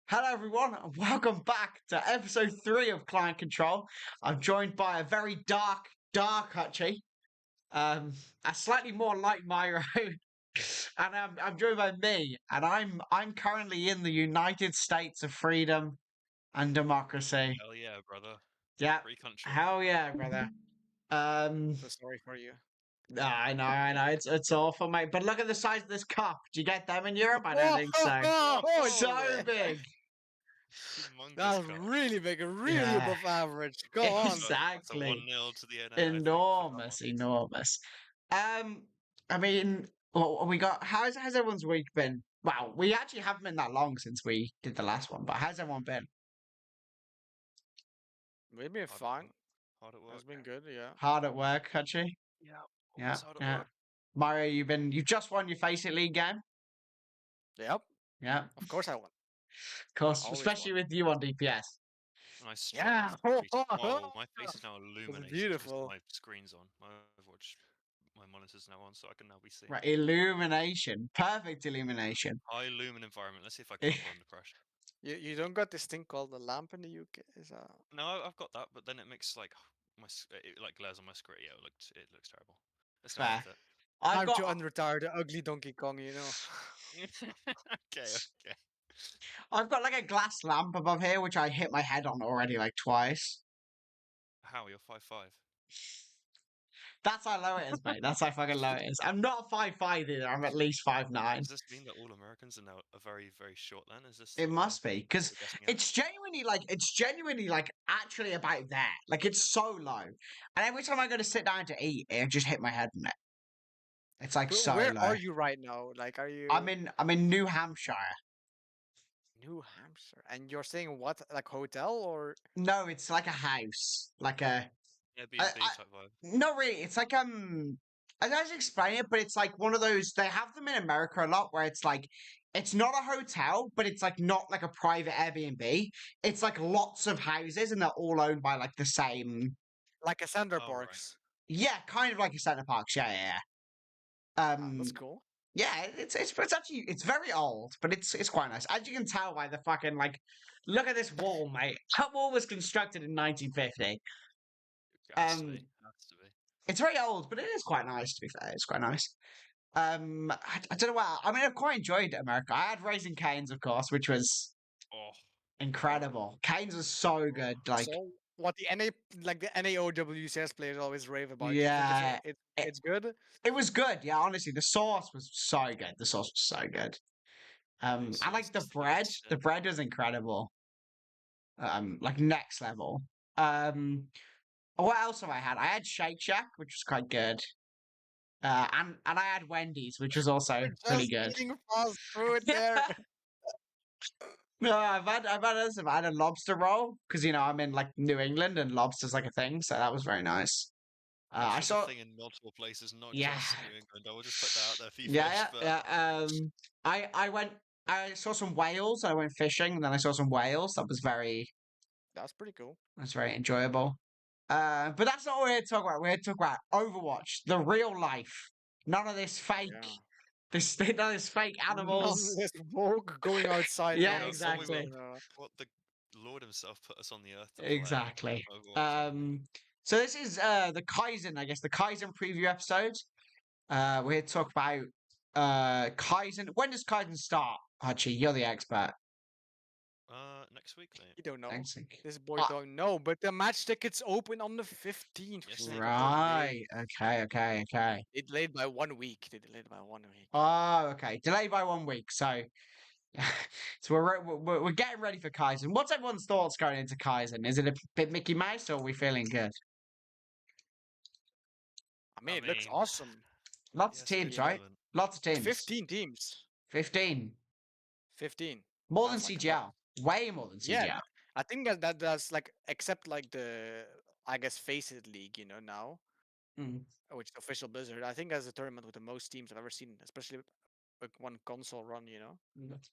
Hello, everyone, and welcome back to episode 3 of Client Control. I'm joined by a very dark Hutchie, um, a slightly more light Myro, and I'm joined by me, and I'm currently in the United States of Freedom and Democracy. Hell yeah, brother. Yeah, Free country. hell yeah, brother. So sorry for you. I know, it's awful, mate. But look at the size of this cup. Do you get them in Europe? I don't Oh, think so. oh, So man. big. Humongous That's cup. really big, really Yeah. above average. Go on. That's a Exactly. 1-0 to the NA, I think, for that Enormous, one. enormous. I mean, what we got? How's everyone's week been? Well, we actually haven't been that long since we did the last one, but how's everyone been? We've been Hard at fine. work. Hard at It's work. been good, yeah. Hard at work, actually. Yeah, Yeah, always hard at yeah. work. Mario, you've just won your Face It League game. Yep, Yeah, of course I won. of course, Always especially won. with you on DPS. Nice strong. Yeah. Oh, my face is now It's illuminated because beautiful. my screen's on. My Overwatch, my monitor's now on, so I can now be seen. Right, illumination, perfect illumination. High lumen environment. Let's see if I can run under pressure. You don't got this thing called the lamp in the UK? Is No, I've got that, but then it makes like it like glares on my screen. Yeah, it looks terrible. It's not Fair. worth it. I've time to got unretire the ugly Donkey Kong, you know? Okay. I've got like a glass lamp above here, which I hit my head on already like twice. How you're 5'5"? That's how low it is, mate. That's how fucking low it is. I'm not 5'5" either. I'm at least 5'9". Does this mean that all Americans are now very, very short then? Is this It must be because we're guessing it? it's genuinely like actually about there. Like it's so low, and every time I go to sit down to eat, it just hit my head in it. It's like But so where low. are you right now? Like, are you I'm in New Hampshire. New Hampshire? And you're staying what? Like hotel or? No, it's like a house, like a Airbnb I, type vibe. not really. It's like I don't explain it, but it's like one of those. They have them in America a lot, where it's like it's not a hotel, but it's like not like a private Airbnb. It's like lots of houses, and they're all owned by like the same. Like a Center Oh right. Parks. Yeah, kind of like a Center Parcs. Yeah. Ah, that's cool. Yeah. It's actually it's very old, but it's quite nice. As you can tell by the fucking like, look at this wall, mate. That wall was constructed in 1950. Has to be. Has to be. It's very old, but it is quite nice. To be fair, it's quite nice. I don't know what. I mean, I quite enjoyed America. I had Raising Cane's, of course, which was Oh, incredible. Cane's was so good. Like, So what the NA like the NAOWCS players always rave about. Do you think yeah, it, it's good? it was good. Yeah, honestly, the sauce was so good. The sauce was so good. I like the sauce bread. is The bread was incredible. Like next level. Um, what else have I had? I had Shake Shack, which was quite good. And I had Wendy's, which was also pretty Just good. eating fast food there. No, I've had a lobster roll because I'm in like New England and lobster's like a thing, so that was very nice. I lobster's a saw, thing in multiple places, not yeah, just New England. I will just put that out there for you yeah, first, but yeah, yeah. I saw some whales. I went fishing, and then I saw some whales. That's pretty cool. That's very enjoyable. But that's not what we're here to talk about. We're here to talk about Overwatch, the real life. None of this fake, Yeah. none of this fake animals. Nonetheless, woke going outside Yeah, nonsense. exactly. what the Lord himself put us on the earth to play. Exactly. Overwatch. So this is the Kaizen, I guess, the Kaizen preview episode. We're here to talk about Kaizen. When does Kaizen start? Hachi, you're the expert. Next week, mate. You don't know. Next week. This boy don't know, but the match tickets open on the 15th. Yes, they Right. Okay. They delayed by 1 week. They delayed by 1 week. Oh, okay. Delayed by 1 week. So, so we're getting ready for Kaizen. What's everyone's thoughts going into Kaizen? Is it a bit Mickey Mouse, or are we feeling good? I mean, it looks awesome. Lots of yes, teams, good right? moment. Lots of teams. 15 teams. 15. 15. More than That's like a CGL. Way more than CGL. Yeah, I think that's like except like the I guess Face It League, now, Mm. which is official Blizzard. I think that's the tournament with the most teams I've ever seen, especially one console run, you know.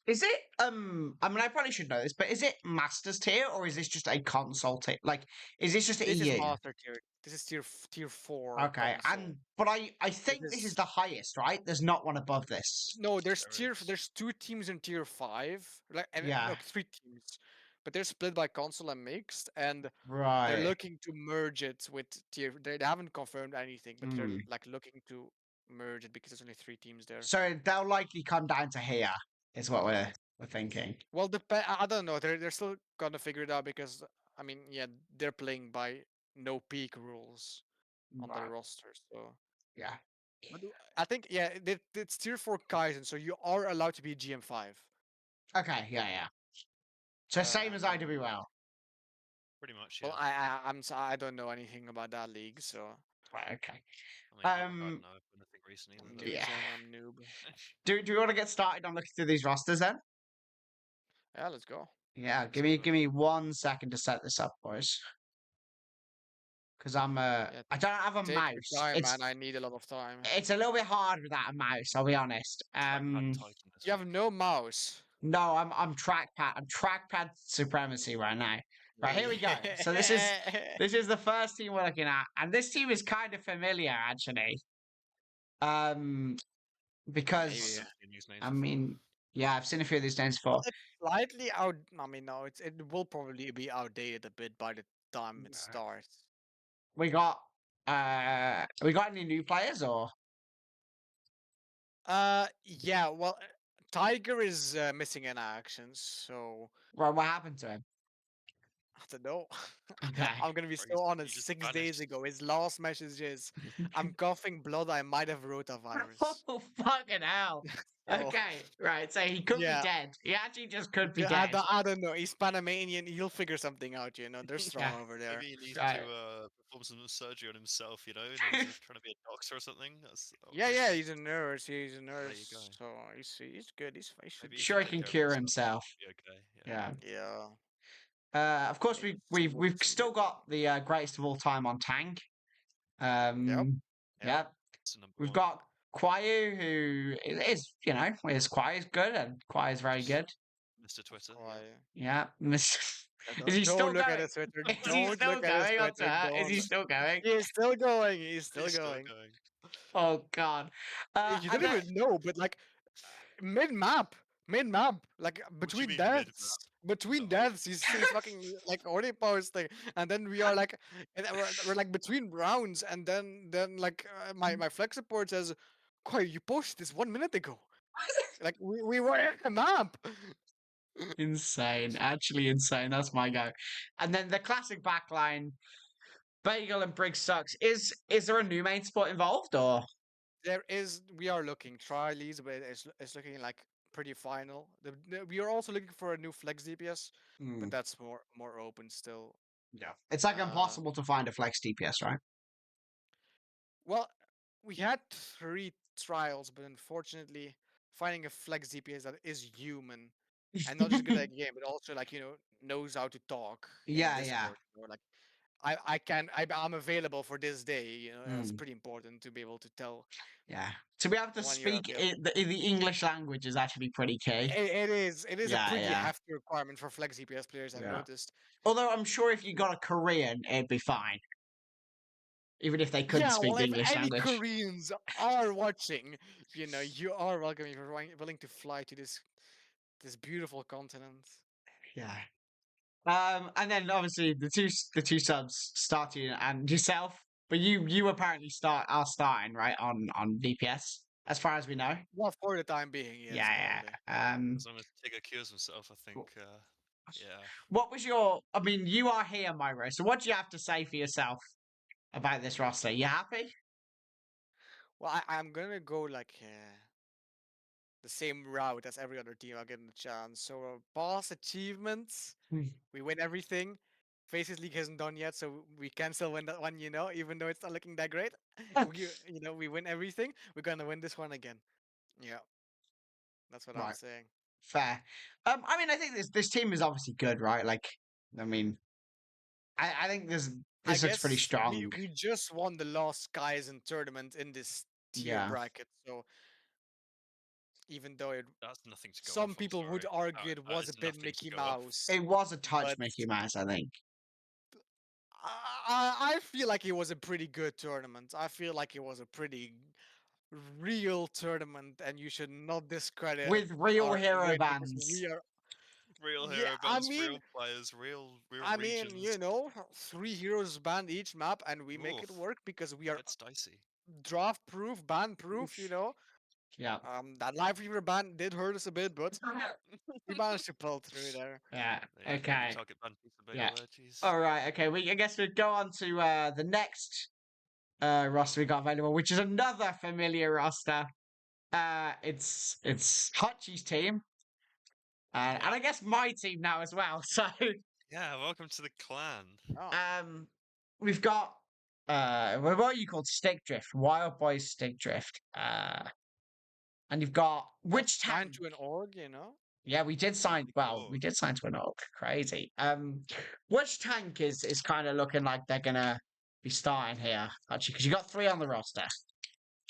Is it I mean I probably should know this, but is it Masters tier or is this just a console tier? Like, is this just This is EU? Master tier. This is tier 4 Okay, console. but I This think this is is the highest, right? There's not one above this. no. There is. There's two teams in tier 5, like and Yeah, no, three teams, but they're split by console and mixed, and they're right. looking to merge it with tier. They haven't confirmed anything, but they're Hmm. like looking to merge it because there's only three teams there. So they'll likely come down to here, is what we're thinking. Well, I don't know. They're still gonna figure it out because I mean, yeah, they're playing by no peak rules on their Right. roster. So, Yeah. but I think yeah, it's tier 4 Kaizen, so you are allowed to be GM5. Okay, yeah. So same as And IWL. Pretty much, well, yeah. I don't know anything about that league, so Right, okay. I don't know anything recently. I'm But... noob, Yeah. son. I'm noob. Do we want to get started on looking through these rosters then? Yeah, let's go. Yeah, Let's give go. me 1 second to set this up, boys. Because Yeah, I don't have a take your mouse. time, man. I need a lot of time. It's a little bit hard without a mouse, I'll be honest. Trackpad Titan this You have week. no mouse. No, I'm trackpad supremacy right now. Right, here we go. So this is the first team we're looking at, and this team is kind of familiar actually. Because Maybe. These names I before. mean, yeah, I've seen a few of these names Well, before. it's slightly out. I mean, no, it will probably be outdated a bit by the time it starts. We got any new players or Yeah. Well, Tiger is missing in action, so what happened to him? I don't know. Okay. I'm gonna be Or so he honest. just 6 days vanished. ago, his last message is, "I'm coughing blood. I might have rotavirus." Oh fucking hell. So, Okay, right. So he could be yeah. dead. He actually just could be I dead. I don't know. He's Panamanian. He'll figure something out. You know, they're strong Yeah. over there. Maybe he needs Right. to perform some surgery on himself, you know, instead of trying to be a doctor or something. Yeah. He's a nurse. He's a you nurse. go. So he's good. He should Maybe be he should Sure he take can fine. care of cure himself. himself. Be okay. Yeah. Yeah. Yeah. Of course, Maybe we've some still got the greatest of all time on Tang. Yep. Yeah, It's the number we've one. got Kwayu, who is Kwayu's good and Kwayu's very good. Mr. Twitter. Why? Yeah, is he Don't still look at going? his Twitter. Is he Don't still look at his going on Twitter. Twitter? Is Don't. he still going? He is still going. He's still He's still going. going. Oh God! You And don't then, even know, but like mid map, like What do you between mean between No. deaths, he's fucking like already posting, and then we are like, and we're like between rounds, and then like my flex support says, "Quite, you posted this 1 minute ago." Like we were in the map. insane, actually insane. That's my go. And then the classic backline, Bagel and Briggs sucks. Is there a new main spot involved or? We are looking Trileys, but it's looking like pretty final. We are also looking for a new flex DPS, Hmm, but that's more open still. yeah, it's like Uh, impossible to find a flex DPS, right? well, we had 3 trials, but unfortunately, finding a flex DPS that is human and not just good at the game, but also like knows how to talk in Yeah, yeah. Discord, or like I'm available for this day. That's Mm, pretty important to be able to tell yeah. To be able to when you're speak available. in the English language is actually pretty key. It is a Yeah, pretty yeah, hefty requirement for flex DPS players. I've yeah. noticed. Although I'm sure if you got a Korean, it'd be fine, even if they couldn't Yeah, speak well, the if English any language. Koreans are watching, you are welcome if you're willing to fly to this beautiful continent. Yeah. And then obviously the two subs, Starting and yourself, but you apparently are starting right on DPS as far as we know. Well, for the time being, yes, Yeah, probably. yeah. As long as Tigger cures himself, I think. Yeah. What was your? I mean, you are here, Myro. So what do you have to say for yourself about this roster? You happy? Well, I'm gonna go like the same route as every other team. I'll get a chance. So, boss achievements, Hmm. we win everything. Faces League hasn't done yet, so we can still win that one. Even though it's not looking that great, we win everything. We're gonna win this one again. Yeah, that's what I'm Right, saying. fair. I mean, I think this team is obviously good, right? Like, I mean, I think I this looks pretty guess we strong. we just won the last Kaizen tournament in this tier Yeah. bracket, so even though That's nothing to go some off. I'm people would sorry. argue it That was a is bit nothing to Mickey go off. Mouse. It was a touch But Mickey Mouse, I think. I feel like it was a pretty good tournament. I feel like it was a pretty real tournament, and you should not discredit With real our hero win because bands. we are. Real Yeah, hero bands, real players, real regions. you know, 3 heroes banned each map, and we make it Oof, work because we are it's dicey. draft proof, ban proof. You know, Yeah. that live fever ban did hurt us a bit, but we managed to pull through there. Yeah. Yeah, maybe Okay. target ban piece of Yeah. bagel there, jeez. All right. Okay. I guess we'll go on to the next roster we got available, which is another familiar roster. It's Hutchie's team, and I guess my team now as well. So Yeah, welcome to the clan. Oh, we've got what are you called? Stick Drift, Wild Boys Stick Drift. And you've got which signed tank? to an org, you know. Yeah, we did sign. Big Well, we org. did sign to an orc. Crazy. Which tank is kind of looking like they're gonna be starting here actually? Because you got 3 on the roster.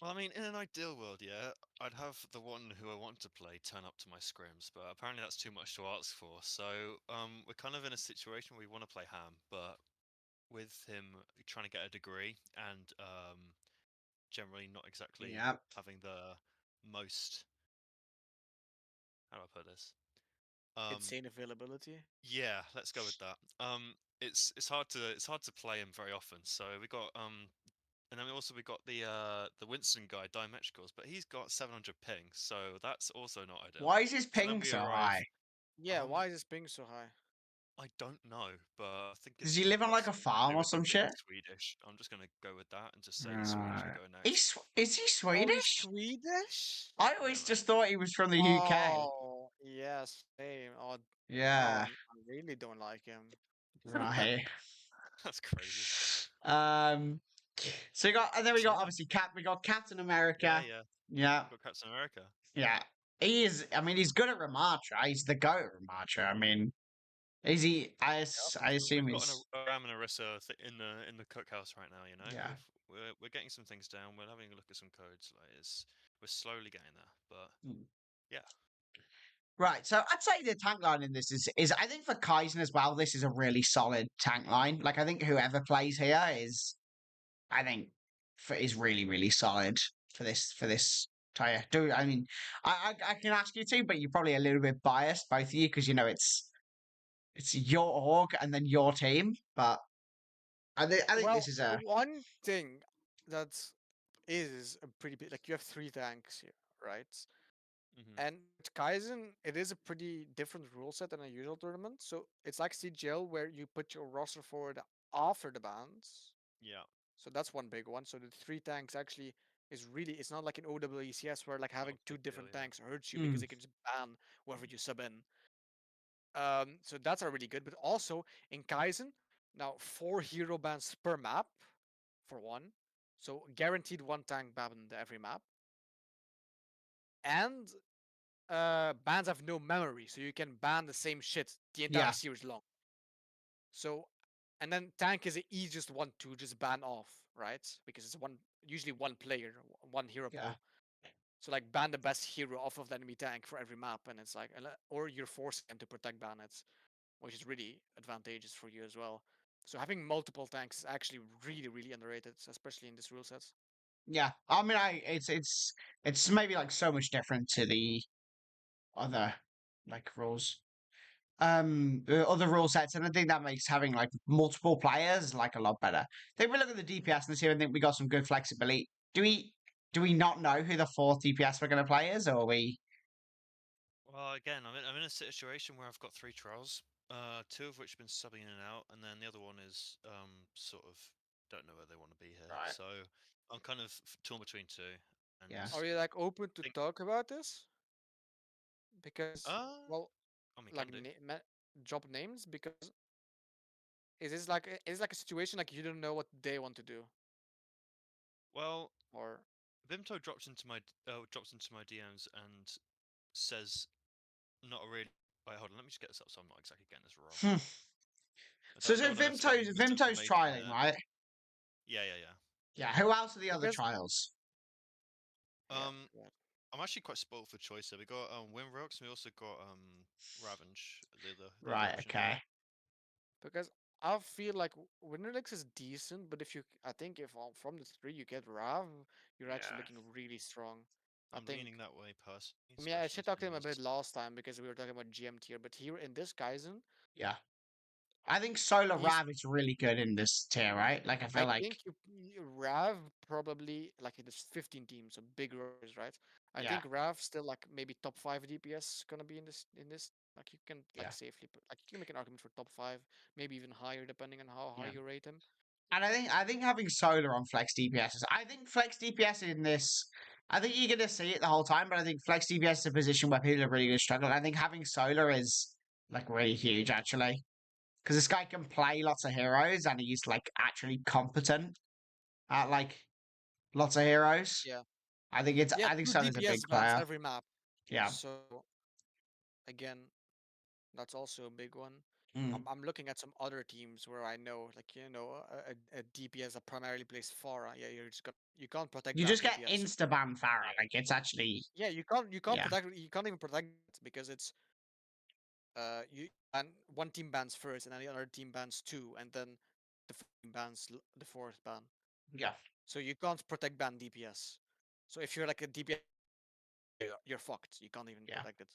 Well, I mean, in an ideal world, yeah, I'd have the one who I want to play turn up to my scrims, but apparently that's too much to ask for. So, we're kind of in a situation where we want to play Ham, but with him trying to get a degree and generally not exactly Yeah. having the most. How do I put this? Insane availability. Yeah, let's go with that. It's hard to play him very often. So we got and then we got the Winston guy Diametricals, but he's got 700 ping, so that's also not ideal. Why is his So then ping we so arrive. high? Yeah, why is this ping so high? I don't know, but I think Does it's he live on like a possibly to farm do or with some him being shit? Swedish. I'm just gonna go with that and just say he's Swedish and go He's next. is he Oh, he's Swedish? Swedish? I Yeah, always mate. just thought he was from the UK. Oh, yes, same. Oh, now Yeah. I really don't like him. Right. That's crazy. Um. So you got, and then we So got yeah, obviously We got Captain yeah, America. yeah. Yeah. Got Captain America. Yeah. He is. I mean, he's good at Ramatra. He's the goat at Ramatra. I mean, is he? I assume We've got he's. a Ram and Arissa in the cookhouse right now. You know, Yeah. we're getting some things down. We're having a look at some codes. Like we're slowly getting there, but Mm. yeah. Right. So I'd say the tank line in this is I think for Kaizen as well. This is a really solid tank line. Like I think whoever plays here is, I think, is really solid for this tire. Do I mean I can ask you to, but you're probably a little bit biased, both of you, because you know it's your org and then your team. But I think this Well, is a one thing that is a pretty big, like you have 3 tanks here, right? Hmm. And with Kaizen, it is a pretty different rule set than a usual tournament. So it's like CGL where you put your roster forward after the bans. Yeah. So that's one big one. So the 3 tanks actually is really, it's not like in OWECS where like Not having a two big deal. different Yeah. tanks hurts you because mm, they can just ban whoever you sub in. So that's really good. But also in Kaizen, now 4 hero bans per map for one. So guaranteed 1 tank banned every map. And bans have no memory, so you can ban the same shit the entire yeah series long. So, and then tank is the easiest one to just ban off, right? Because it's usually one player, 1 hero yeah pool. So like ban the best hero off of the enemy tank for every map, and it's like, or you're forcing them to protect bannets, which is really advantageous for you as well. So having multiple tanks is actually really underrated, especially in this rule set. yeah. I mean, it's maybe like so much different to the other like rules. Other rule sets, and I think that makes having like multiple players like a lot better. I think we look at the DPS in this here and think we got some good flexibility. Do we not know who the 4th DPS we're going to play is, or we? Well, again, I'm in a situation where I've got 3 trials, 2 of which have been subbing in and out, and then the other one is sort of don't know where they want to be here. Right. So I'm kind of torn between 2, and Yeah. Are you like open to think talk about this? Because, uh, well, I mean, can like do. drop names, because is like a situation like you don't know what they want to do, Well, or Vimto drops into my DMs and says not a really. Wait, hold on. Let me just get this up so I'm not exactly getting this wrong. Hmm. I So don't want to send any Vimto's misinformation trialing, here. right? Yeah, yeah, yeah. Yeah. Who else are the other because trials? yeah, Um, go ahead. I'm actually quite spoiled for choice here. We got Windrocks, and we also got Ravenge, the other Right. option. Okay. Because I feel like Winterlix is decent, but if you, I think if from the three you get Rav, you're actually Yeah. looking really strong. I I'm think. leaning that way personally, I mean, I especially should talk to him a as bit last time because we were talking about GM tier, but here in this Kaizen, Yeah. I think Solar he's. Rav is really good in this tier, right? Like I feel I like think Rav probably like it is 15 teams, so big rosters, right? I yeah, think Rav still like maybe top 5 DPS gonna be in this. Like you can yeah, like safely put, like you can make an argument for top 5, maybe even higher depending on how high yeah. you rate him. And I think having Solar on Flex DPS is I think Flex DPS in this I think you're gonna see it the whole time, but I think Flex DPS is a position where people are really gonna struggle. I think having Solar is like really huge actually. Because this guy can play lots of heroes and he's like actually competent at like lots of heroes. Yeah. Yeah, I think two Solar's a big DPS bans player. every map. Yeah. So again, that's also a big one. Mm. I'm looking at some other teams where I know, like a DPS that primarily plays Pharah. Yeah, you can't protect You ban just get DPS. insta ban Farah. Like it's actually Yeah, you can't yeah, protect you can't even protect it because it's you ban one team bans first and then the other team bans two and then the team bans the fourth ban. yeah, So you can't protect ban DPS. So if you're like a DPS, you're fucked. You can't even yeah. protect it.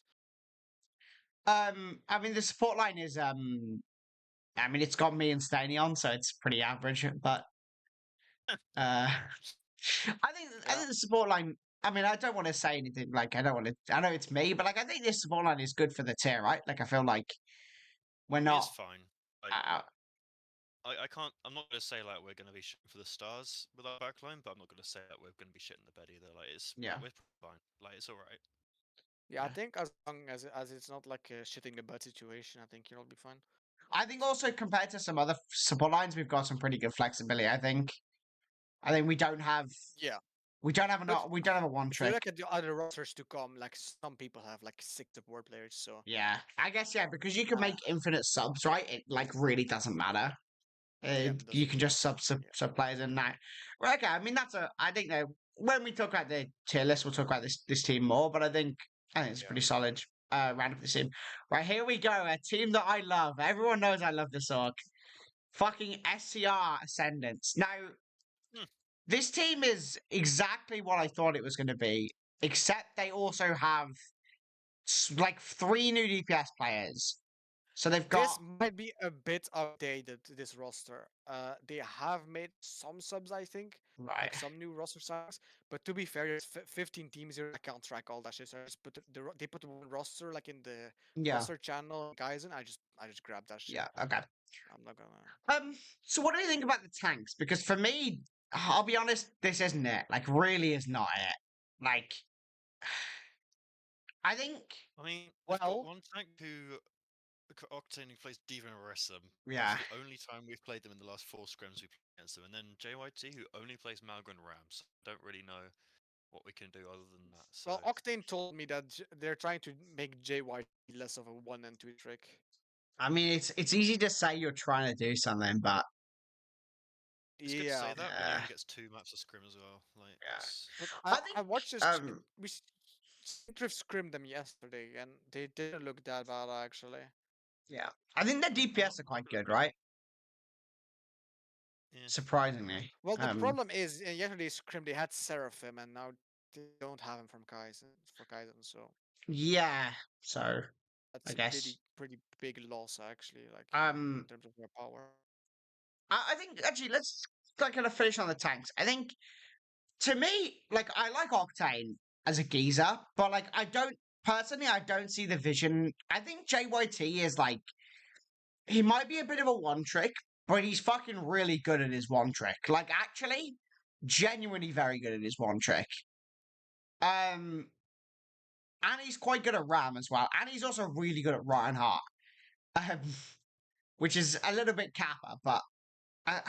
I mean the support line is I mean it's got me and Staney on, so it's pretty average, but uh I Yeah. think the support line I mean I don't want to say anything like I don't want to I know it's me, but like I think this support line is good for the tier, right? Like I feel like we're I mean, it's not fine. Like uh, I can't. I'm not gonna say like we're gonna be shooting for the stars with our backline, but I'm not gonna say that we're gonna be shitting the bed either. Like yeah. we're fine. Like it's all right. Yeah, I Yeah. think as long as it's not like a shitting the bed situation, I think you'll be fine. I think also compared to some other support lines, we've got some pretty good flexibility. I think Yeah, we don't have but we don't have a one if you trick. look at the other rosters to come, like some people have like 6 support players, so Yeah, I guess yeah, because you can uh, make infinite subs, right? It like really doesn't matter. yeah, it You doesn't can really just matter. Yeah, sub players in that. Well, okay, I mean that's a. I think that when we talk about the tier list, we'll talk about this team more. But I think it's yeah. pretty solid. Round of the team. Right here we go. A team that I love. Everyone knows I love this org. Fucking SCR Ascendants. Now Hmm. this team is exactly what I thought it was going to be, except they also have like 3 new DPS players. So they've This got might be a bit outdated. This roster. They have made some subs, I think, right. like some new roster signings. But to be fair, there's 15 teams here. I can't track all that shit. So I just put they put one roster like in the Yeah, roster channel, guys, and I just grabbed that shit. yeah, okay. I'm not gonna. So what do you think about the tanks? Because for me, I'll be honest, this isn't it. Like, really is not it. Like, I think, I mean, we've got Well, one tank who Octane who plays Diva and Orisa. yeah. That's the only time we've played them in the last 4 scrims we played against them. And then JYT who only plays Malga and Rams. Don't really know what we can do other than that. So well, Octane told me that they're trying to make JY less of a one and two trick. I mean, it's easy to say you're trying to do something, but it's good to Yeah, say that when he only gets 2 maps of scrim as well. Like yeah. it's but I I think, watched this. um, We Drift scrimmed them yesterday, and they didn't look that bad actually. yeah. I think the I'm not DPS are quite good, right? yeah. Surprisingly. Well, the problem is in yesterday's scrim they had Seraphim, and now they don't have him from Kaizen for Kaizen, so Yeah. So that's I a guess, pretty big loss actually, like in um, terms of their power. I think actually let's like kind of finish on the tanks. I think to me, like I like Octane as a geezer, but like I don't personally, I don't see the vision. I think JYT is like he might be a bit of a one trick, but he's fucking really good at his one trick. Like actually, genuinely very good at his one trick. Um, and he's quite good at Ram as well, and he's also really good at Reinhardt. Um, which is a little bit kappa, but I,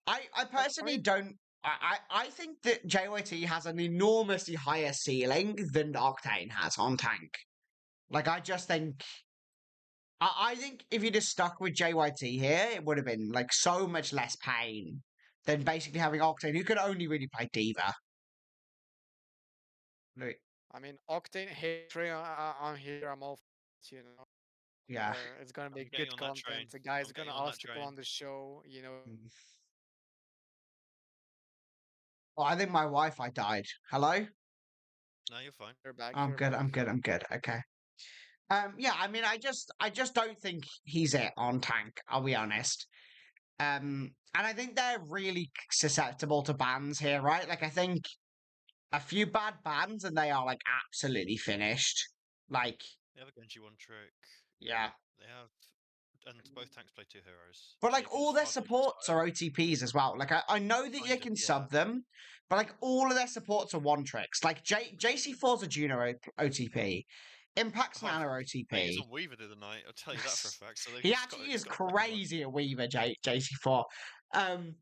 I I personally mean, don't. I think that JYT has an enormously higher ceiling than Octane has on tank. Like, I just think. I think if you'd have stuck with JYT here, it would have been like so much less pain than basically having Octane, who could only really play Diva. Right. I mean, Octane, hey, Trey, I'm here. I'm all, you know. Yeah. It's gonna I'm be getting good on that train. content. The guy's I'm gonna getting on that ask to come train. on the show. Mm. Oh, I think my Wi-Fi died. Hello? No, you're fine. You're back. I'm You're good. back. I'm good. I'm good. Okay. Yeah, I mean, I just don't think he's it on tank. I'll be honest. And I think they're really susceptible to bans here, right? Like, I think a few bad bans and they are like absolutely finished. Like, They have a Genji one trick. yeah. They have, and both tanks play 2 heroes, But so you like can all just their farm them into supports are OTPs as well. Like I know that you kind of, can yeah. sub them, but like all of their supports are one tricks. Like JC4's a Juno OTP. Impact's an Oh, Ana mate, he's OTP. on Weaver the other night. I'll tell you that for a fact. So He actually he's is got a second one. crazy at Weaver, JC4. Um,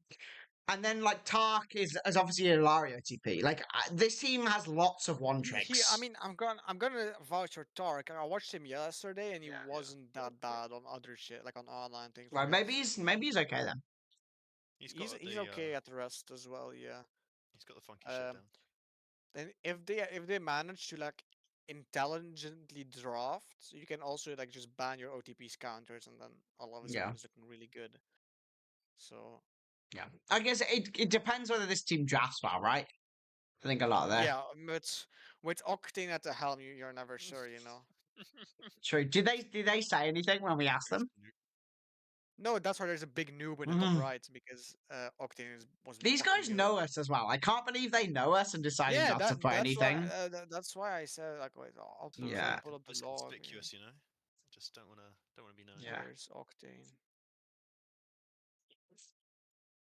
and then like Tark is obviously a Ilario OTP. Like this team has lots of one I tricks. mean, I'm gonna vouch for Tark. I watched him yesterday, and he Yeah. wasn't that bad on other shit, like on online things Right, like maybe he's okay then. He's got he's the okay at the rest as well. Yeah. he's got the funky shit Um, down. and if they manage to like intelligently draft, you can also like just ban your OTP's counters, and then all of a sudden Yeah, it's looking really good. So yeah. I guess it depends whether this team drafts well, right? I think a lot there. yeah, with Octane at the helm, you're never sure, you know. True. Did they say anything when we asked them? No, that's why there's a big noob in the top Mhm. right because Octane was These fucking guys good. know us as well. I can't believe they know us and decided Yeah, not to put anything. that's why I said like wait, I'll Yeah, pull up the It's log. conspicuous, you know. Just don't wanna be known. yeah, Where's Octane?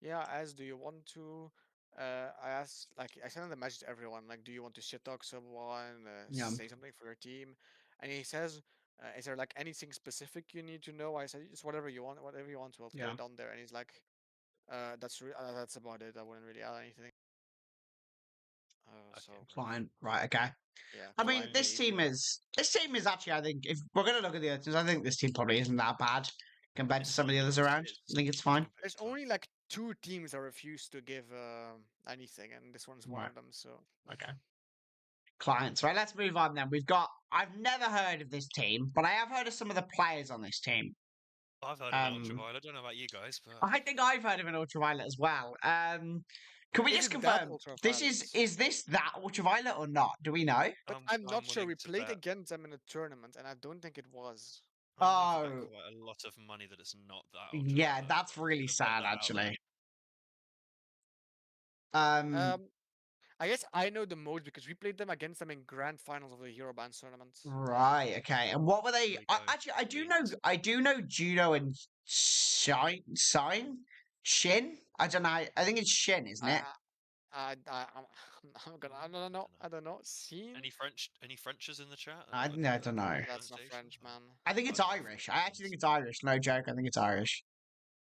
Yeah, as do you want to? I asked, like, I sent a message to everyone, like, do you want to shit talk someone, yeah, say something for your team? And he says, is there like anything specific you need to know? I said, just whatever you want to, I'll put yeah. it on there. And he's like, that's about it. I wouldn't really add anything. Okay, So fair enough. Fine. Right. Okay. yeah, I mean, client So made. this team is actually. I think if we're gonna look at the other teams, I think this team probably isn't that bad compared to it's some of fine. the others around. I think it's fine. Completely There's fine. only like two teams that refuse to give anything, and this one's one Right. of them. So Okay. Clients. Right. Let's move on then. We've got. I've never heard of this team, but I have heard of some of the players on this team. I've heard of an Um, ultraviolet. I don't know about you guys, but I think I've heard of an ultraviolet as well. Can we is just it that confirm this ultraviolet? is this that ultraviolet or not? Do we know? But I'm not I'm sure. willing We to played bet. against them in a tournament, and I don't think it was. I'm willing to bet Oh, quite a lot of money that it's not that yeah, ultraviolet. that's I'm just really gonna put sad that out there. actually. Um, Um, I guess I know the most because we played them against them in grand finals of the Hero Bands tournaments. right, okay. And what were they? There we go. Actually, Elite. I do know Judo and Shine, Shin. I don't know. I think it's Shin, isn't it? I, I'm gonna, Don't know. I don't know. Scene? Any Frenchers in the chat? I don't know. That's not Pronunciation? French, man. I think it's I don't know Irish. French I actually names. think it's Irish. No joke. I think it's Irish.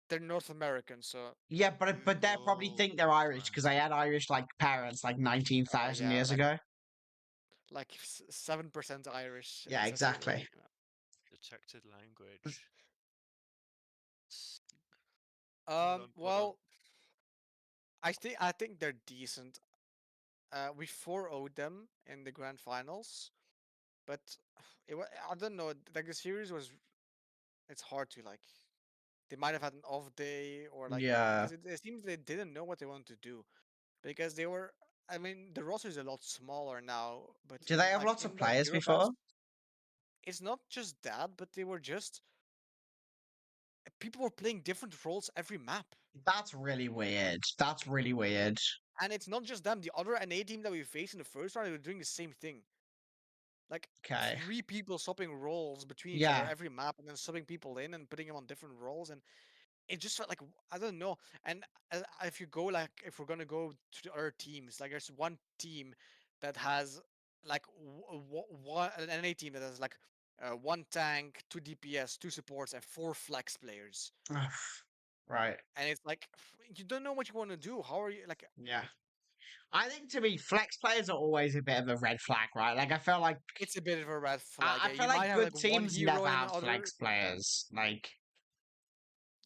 They're North American, so Yeah, but they probably Google think they're Irish because they translate. had Irish like parents like 19,000 yeah, years ago. like 7% Irish. Yeah, It says here. exactly. Detected language. Hold on. Well, I think they're decent. We 4-0'd them in the grand finals, but I don't know. Like the series was, it's hard to like. They might have had an off day or like Yeah. because it seems they didn't know what they wanted to do because they were. I mean, the roster is a lot smaller now, but Do they have like lots of in the players Eurobands, before? it's not just that, but they were just people were playing different roles every map. That's really weird. That's really weird. And it's not just them. The other NA team that we faced in the first round, they were doing the same thing. Like Okay. 3 people swapping roles between each other Yeah. every map, and then subbing people in and putting them on different roles, and it just felt like I don't know. And if you go like if we're gonna go to the other teams, like there's one team that has like one an NA team that has like one tank, 2 DPS, 2 supports, and 4 flex players, Right. and it's like you don't know what you want to do. How are you like? Yeah. I think to me, flex players are always a bit of a red flag, right? Like I feel like It's a bit of a red flag. I Yeah, feel you might like have good like one teams hero never in have another. flex players. Like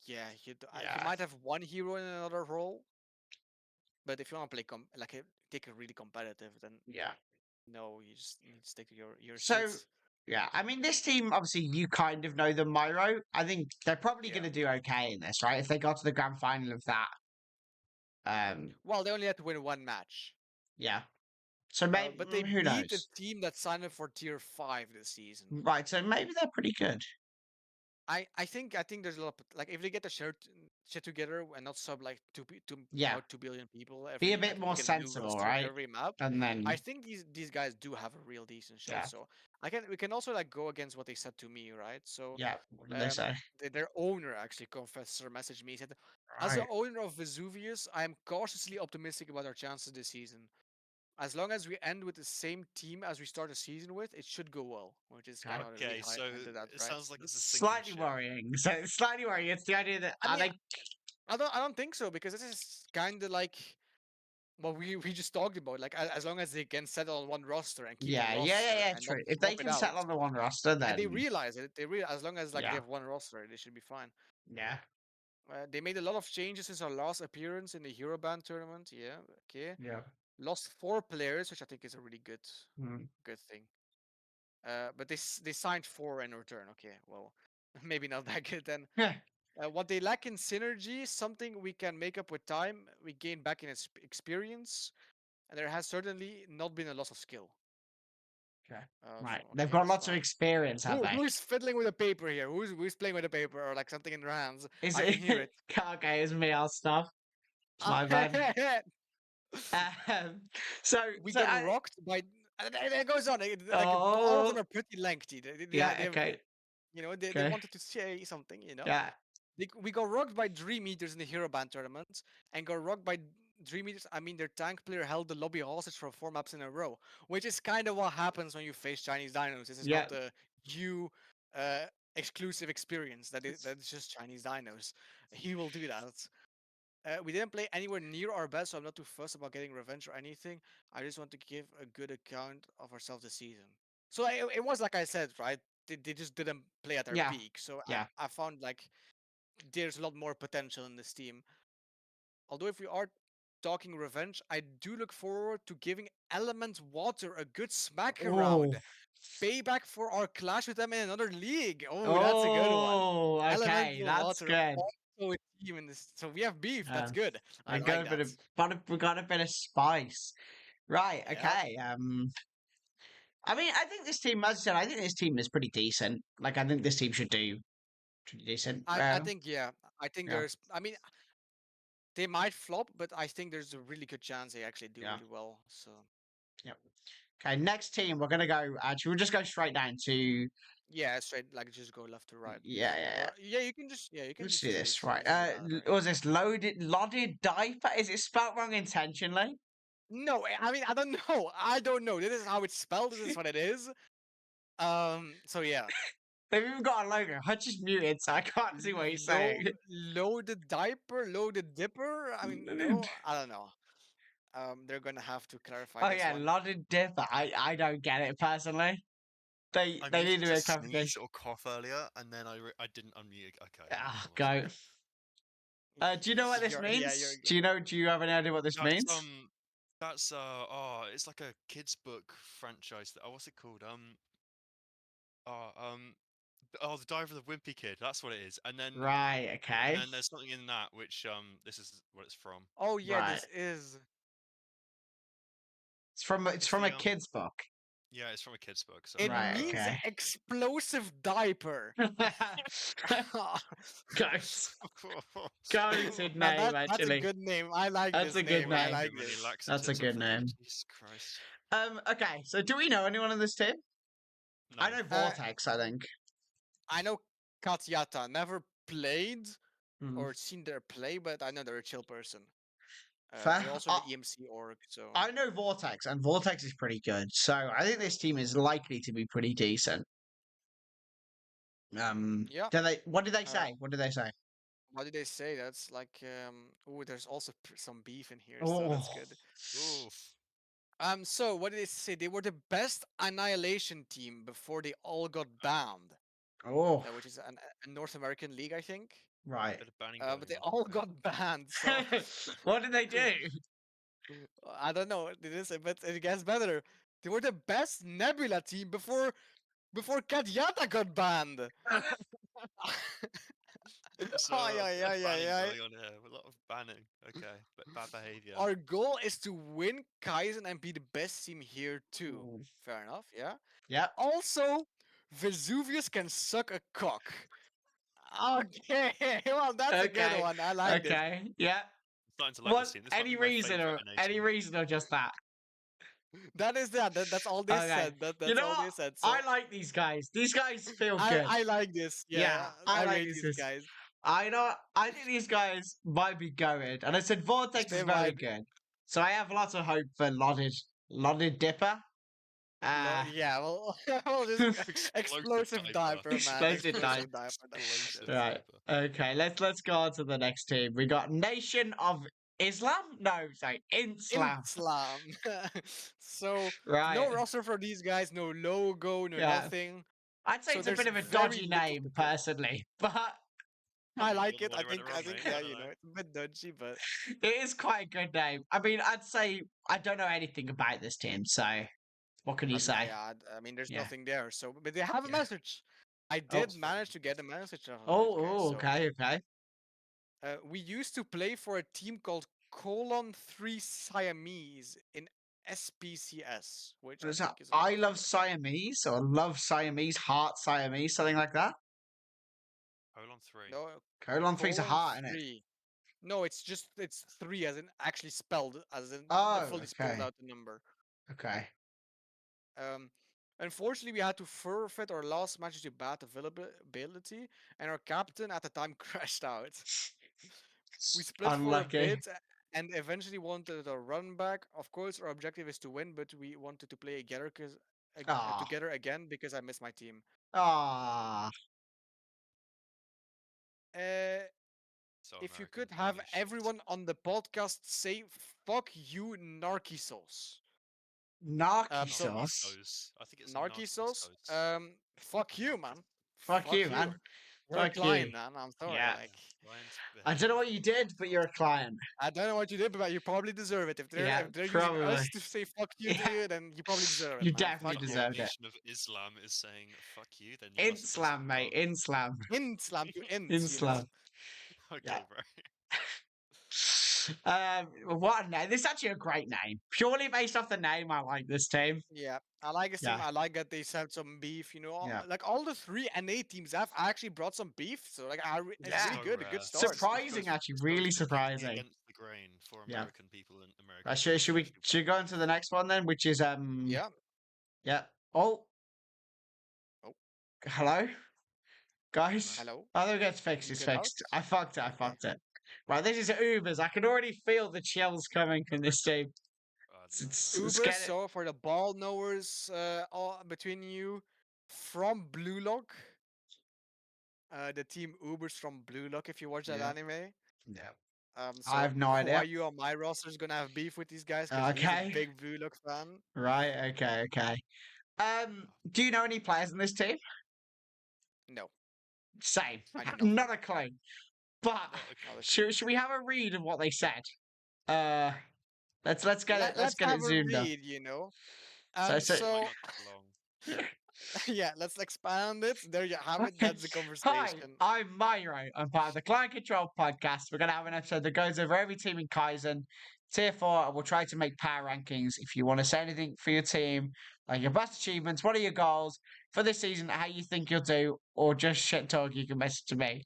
Yeah, you yeah. might have one hero in another role, but if you want to play take it really competitive, then Yeah. No, you just need to stick to your So shit. yeah, I mean, this team obviously you kind of know them, Myro. I think they're probably going Yeah. to do okay in this, right? If they got to the grand final of that, Well, they only had to win one match. yeah. So maybe But they who beat a knows? team that signed up for tier 5 this season. Right, so maybe they're pretty good. I think there's a lot of, like if they get the shit together and not sub like Yeah, about 2 billion people be a every, bit like more make a new sensible, roster for right? every map. And I then think these guys do have a real decent shot. yeah, So we can also like go against what they said to me, right? So yeah. What did they um say? their owner actually confessor messaged me. He said, as the Right. owner of Vesuvius, I am cautiously optimistic about our chances this season. As long as we end with the same team as we start the season with, it should go well. Which is kind Okay. of what really Okay, so hinted at, it right? sounds like it's a sinking Slightly ship. worrying. So it's slightly worrying. It's the idea that I are mean, they? I don't think so because this is kind of like what we just talked about. Like as long as they can settle on one roster and keep that roster Yeah. and not True. If they swap it can out, settle on the one roster, and they then realize it, they realize as long as like they yeah, have one roster, they should be fine. yeah, They made a lot of changes since our last appearance in the Euroband tournament. Yeah, okay. yeah. Lost 4 players, which I think is a really Mm. good thing. But they signed 4 in return. Okay, well, maybe not that good then. Yeah. What they lack in synergy, something we can make up with time. We gain back in experience, and there has certainly not been a loss of skill. Okay. So Right. They've okay, got that's lots of fine. experience, have they? Who's fiddling with a paper here? Who's playing with a paper or like something in their hands? Is I can hear it? it. Okay, it's me. I'll stop. It's my bad. Um, so, We so got I. rocked by. And it goes on. Like all of them Oh, are pretty lengthy. yeah. They have, Okay. they Okay. wanted to say something. Yeah. We got rocked by Dream Eaters in the Hero Band tournament, and got rocked by Dream Eaters. I mean, their tank player held the lobby hostage for 4 maps in a row, which is kind of what happens when you face Chinese dinos. This is Yeah. not a you uh, exclusive experience. That's just Chinese dinos. He will do that. We didn't play anywhere near our best, so I'm not too fussed about getting revenge or anything. I just want to give a good account of ourselves this season. So it was like I said, right? They just didn't play at their Yeah. peak. So Yeah. I found like there's a lot more potential in this team. Although if we are talking revenge, I do look forward to giving Element Water a good smack Oh. around. Payback for our clash with them in another league. Oh, that's a good one. Oh. Okay. Elemental That's Water good. also a team in this. So we have beef. That's Um, good. I I got like a bit that. of, we got a bit of spice. Right. Yeah. Okay. I mean, I think this team, as I said, I think this team is pretty decent. Like, I think this team should do pretty decent. I think yeah. I think Yeah. there's I mean they might flop, but I think there's a really good chance they actually do Yeah. really well. So Yep. Okay. Next team, we're gonna go. Actually, we'll just go straight down to. yeah, straight like just go left to right. Yeah. Or yeah, you can Let's just do this. choose. Right. It doesn't matter. Was this loaded diaper? Is it spelt wrong intentionally? No, I mean I don't know. I don't know. This is how it's spelled. This is what it is. So yeah, They've even got a logo. Hutch is muted, so I can't see what he's saying. loaded diaper, loaded dipper. I mean, no, I don't know. They're gonna have to clarify Oh this yeah, one. loaded dipper. I don't get it personally. I They need muted to be to a clarification. sneeze or cough earlier, and then I didn't unmute. Okay, Ah, ignore go. me. Do you know what this You're means? Do you have any idea what this That's means? it's like a kids book franchise. What's it called? Oh, the Diver of the Wimpy Kid. That's what it is. Right. And Okay. then there's something in that which this is what it's from. Oh yeah, Right. this is. It's It's from a the kids book. yeah, it's from a kids book. So It Right. means Okay. explosive diaper. Goat. Goated Now name that's a actually. good name. I like That's this a good name. I name. like too many this. That's a laxatives. good name. Jesus Christ. Okay. So do we know anyone on this team? No. I know Vortex. I think. I know Katyata. Never played Hmm. or seen their play, but I know they're a chill person. Fair. They're also in the EMC org, so I know Vortex, and Vortex is pretty good. So I think this team is likely to be pretty decent. yeah. What did they Uh, say? What did they say? what did they say? That's like oh, there's also some beef in here, so Oh, that's good. Oof. So what did they say? They were the best annihilation team before they all got banned, oh, which is a North American league, I think. right. Bit of banning But they going on. all got banned, so What did they do? I don't know. It is, but it gets better. They were the best Nebula team before Kadyata got banned. So Ay, a ay, bit of ay, ay, banning ay. going on here. A lot of banning. Okay, but bad behavior. Our goal is to win Kaizen and be the best team here too. Mm. Fair enough, yeah. Yep. Also, Vesuvius can suck a cock. Okay, well that's a good Okay. one. I like this. Okay. Yep. I'm starting to like What? this team. This might be Any my reason favorite or NA any team. reason or just that? That's all they Okay. said. That You that's know all what? they said. I So like these guys. These guys feel good. I like this. Yeah, Yeah, I I like rate these these guys. guys. I know. I think these guys might be going. And I said Vortex is They very might. good. So I have lots of hope for Lodded Dipper. Uh Yeah, well, we'll just Explosive explosive diaper. diaper, man. explosive dice. Explosive diaper. That's good shit. Explosive Right. diaper. Okay, let's go on to the next team. We got Nation of Islam? No, sorry, Islam. Islam. So no Right. roster for these guys, no logo, no Yeah. nothing. I'd say So it's a there's bit of a very dodgy little to name, play. personally, but I You're like the it. one who read it I wrong, think, mate. yeah, I don't know. it's a bit dodgy, but it is quite a good name. I mean, I'd say I don't know anything about this team, so what can you say? I mean, there's Yeah. nothing there. So, but they have a Yeah. message. I Oh. did manage to get a message out of these guys. Oh, So, okay, okay. we used to play for a team called Colon 3 Siamese in SPCS, which What I is that? think is a I motherfucker. love Siamese or love Siamese, heart Siamese, something like that. Colon 3. No, Colon three's a Colon heart, isn't it? 3. No, it's 3 as in actually spelled as in the Oh, fully spelled okay. out the number. Okay. Um, unfortunately, we had to forfeit our last match due to bad availability, and our captain at the time crashed out. We split for a Unlucky. bit and eventually wanted a run back. Of course, our objective is to win, but we wanted to play together Ah. together again because I miss my team. Ah. Uh, So if you American. could have Holy shit. everyone on the podcast say "fuck you, Narcissus." Narky So sauce. Narcissos. I think it's a Narcissus, Narcissos. fuck you, man. Fuck you, You. man. You're a Fuck you. client, man. I'm sorry. Yeah. Like, Client I don't know what behavior. you did, but you're a client. I don't know what you did, but you probably deserve it. Yeah, If they're using probably. us to say "fuck you" to Yeah, you, then you probably deserve it, you man. definitely Fuck The you. whole deserved it. nation of Islam is saying "fuck you," then you must have done Inslam, something mate. wrong. Inslam. Inslam to ends, you Inslam. know. Yeah. Okay, bro. What a name. This is actually a great name. Purely based off the name, I like this team. Yeah, I like his team. Yeah. I like that they have some beef. You know, Yeah. like all the three NA teams have actually brought some beef. So like, it's Yeah. really So good. A rare. good start. Surprising, actually. Really Completely surprising. against the grain for Yeah. American people and American. Should we go into the next one then, which is Yeah. yeah. Oh. Oh. Hello? Guys? Hello. Oh, there we go. It's fixed. It's Good out. fixed. I fucked it. I Okay. fucked it. Right, this is Ubers. I can already feel the chills coming from this team. It's Uber, getting... so for the ball knowers all between you, from Blue Lock, the team Ubers from Blue Lock, if you watch that Yeah. anime. Yeah. So I have no idea. why you on my roster is gonna have beef with these guys because he's Okay. a big Blue Lock fan. Right. Okay. Okay. Do you know any players in this team? No, Same. I do not. Not a clue. But should we have a read of what they said? Let's get it. Let's get have it a zoomed up. read, you know. So- So yeah, let's expand it. There you have it. That's the Hi, conversation. I'm Myro. I'm part of the Client Control podcast. We're going to have an episode that goes over every team in Kaizen. Tier 4, and we'll try to make power rankings. If you want to say anything for your team, like your best achievements, what are your goals for this season, how you think you'll do, or just shit talk, you can message to me.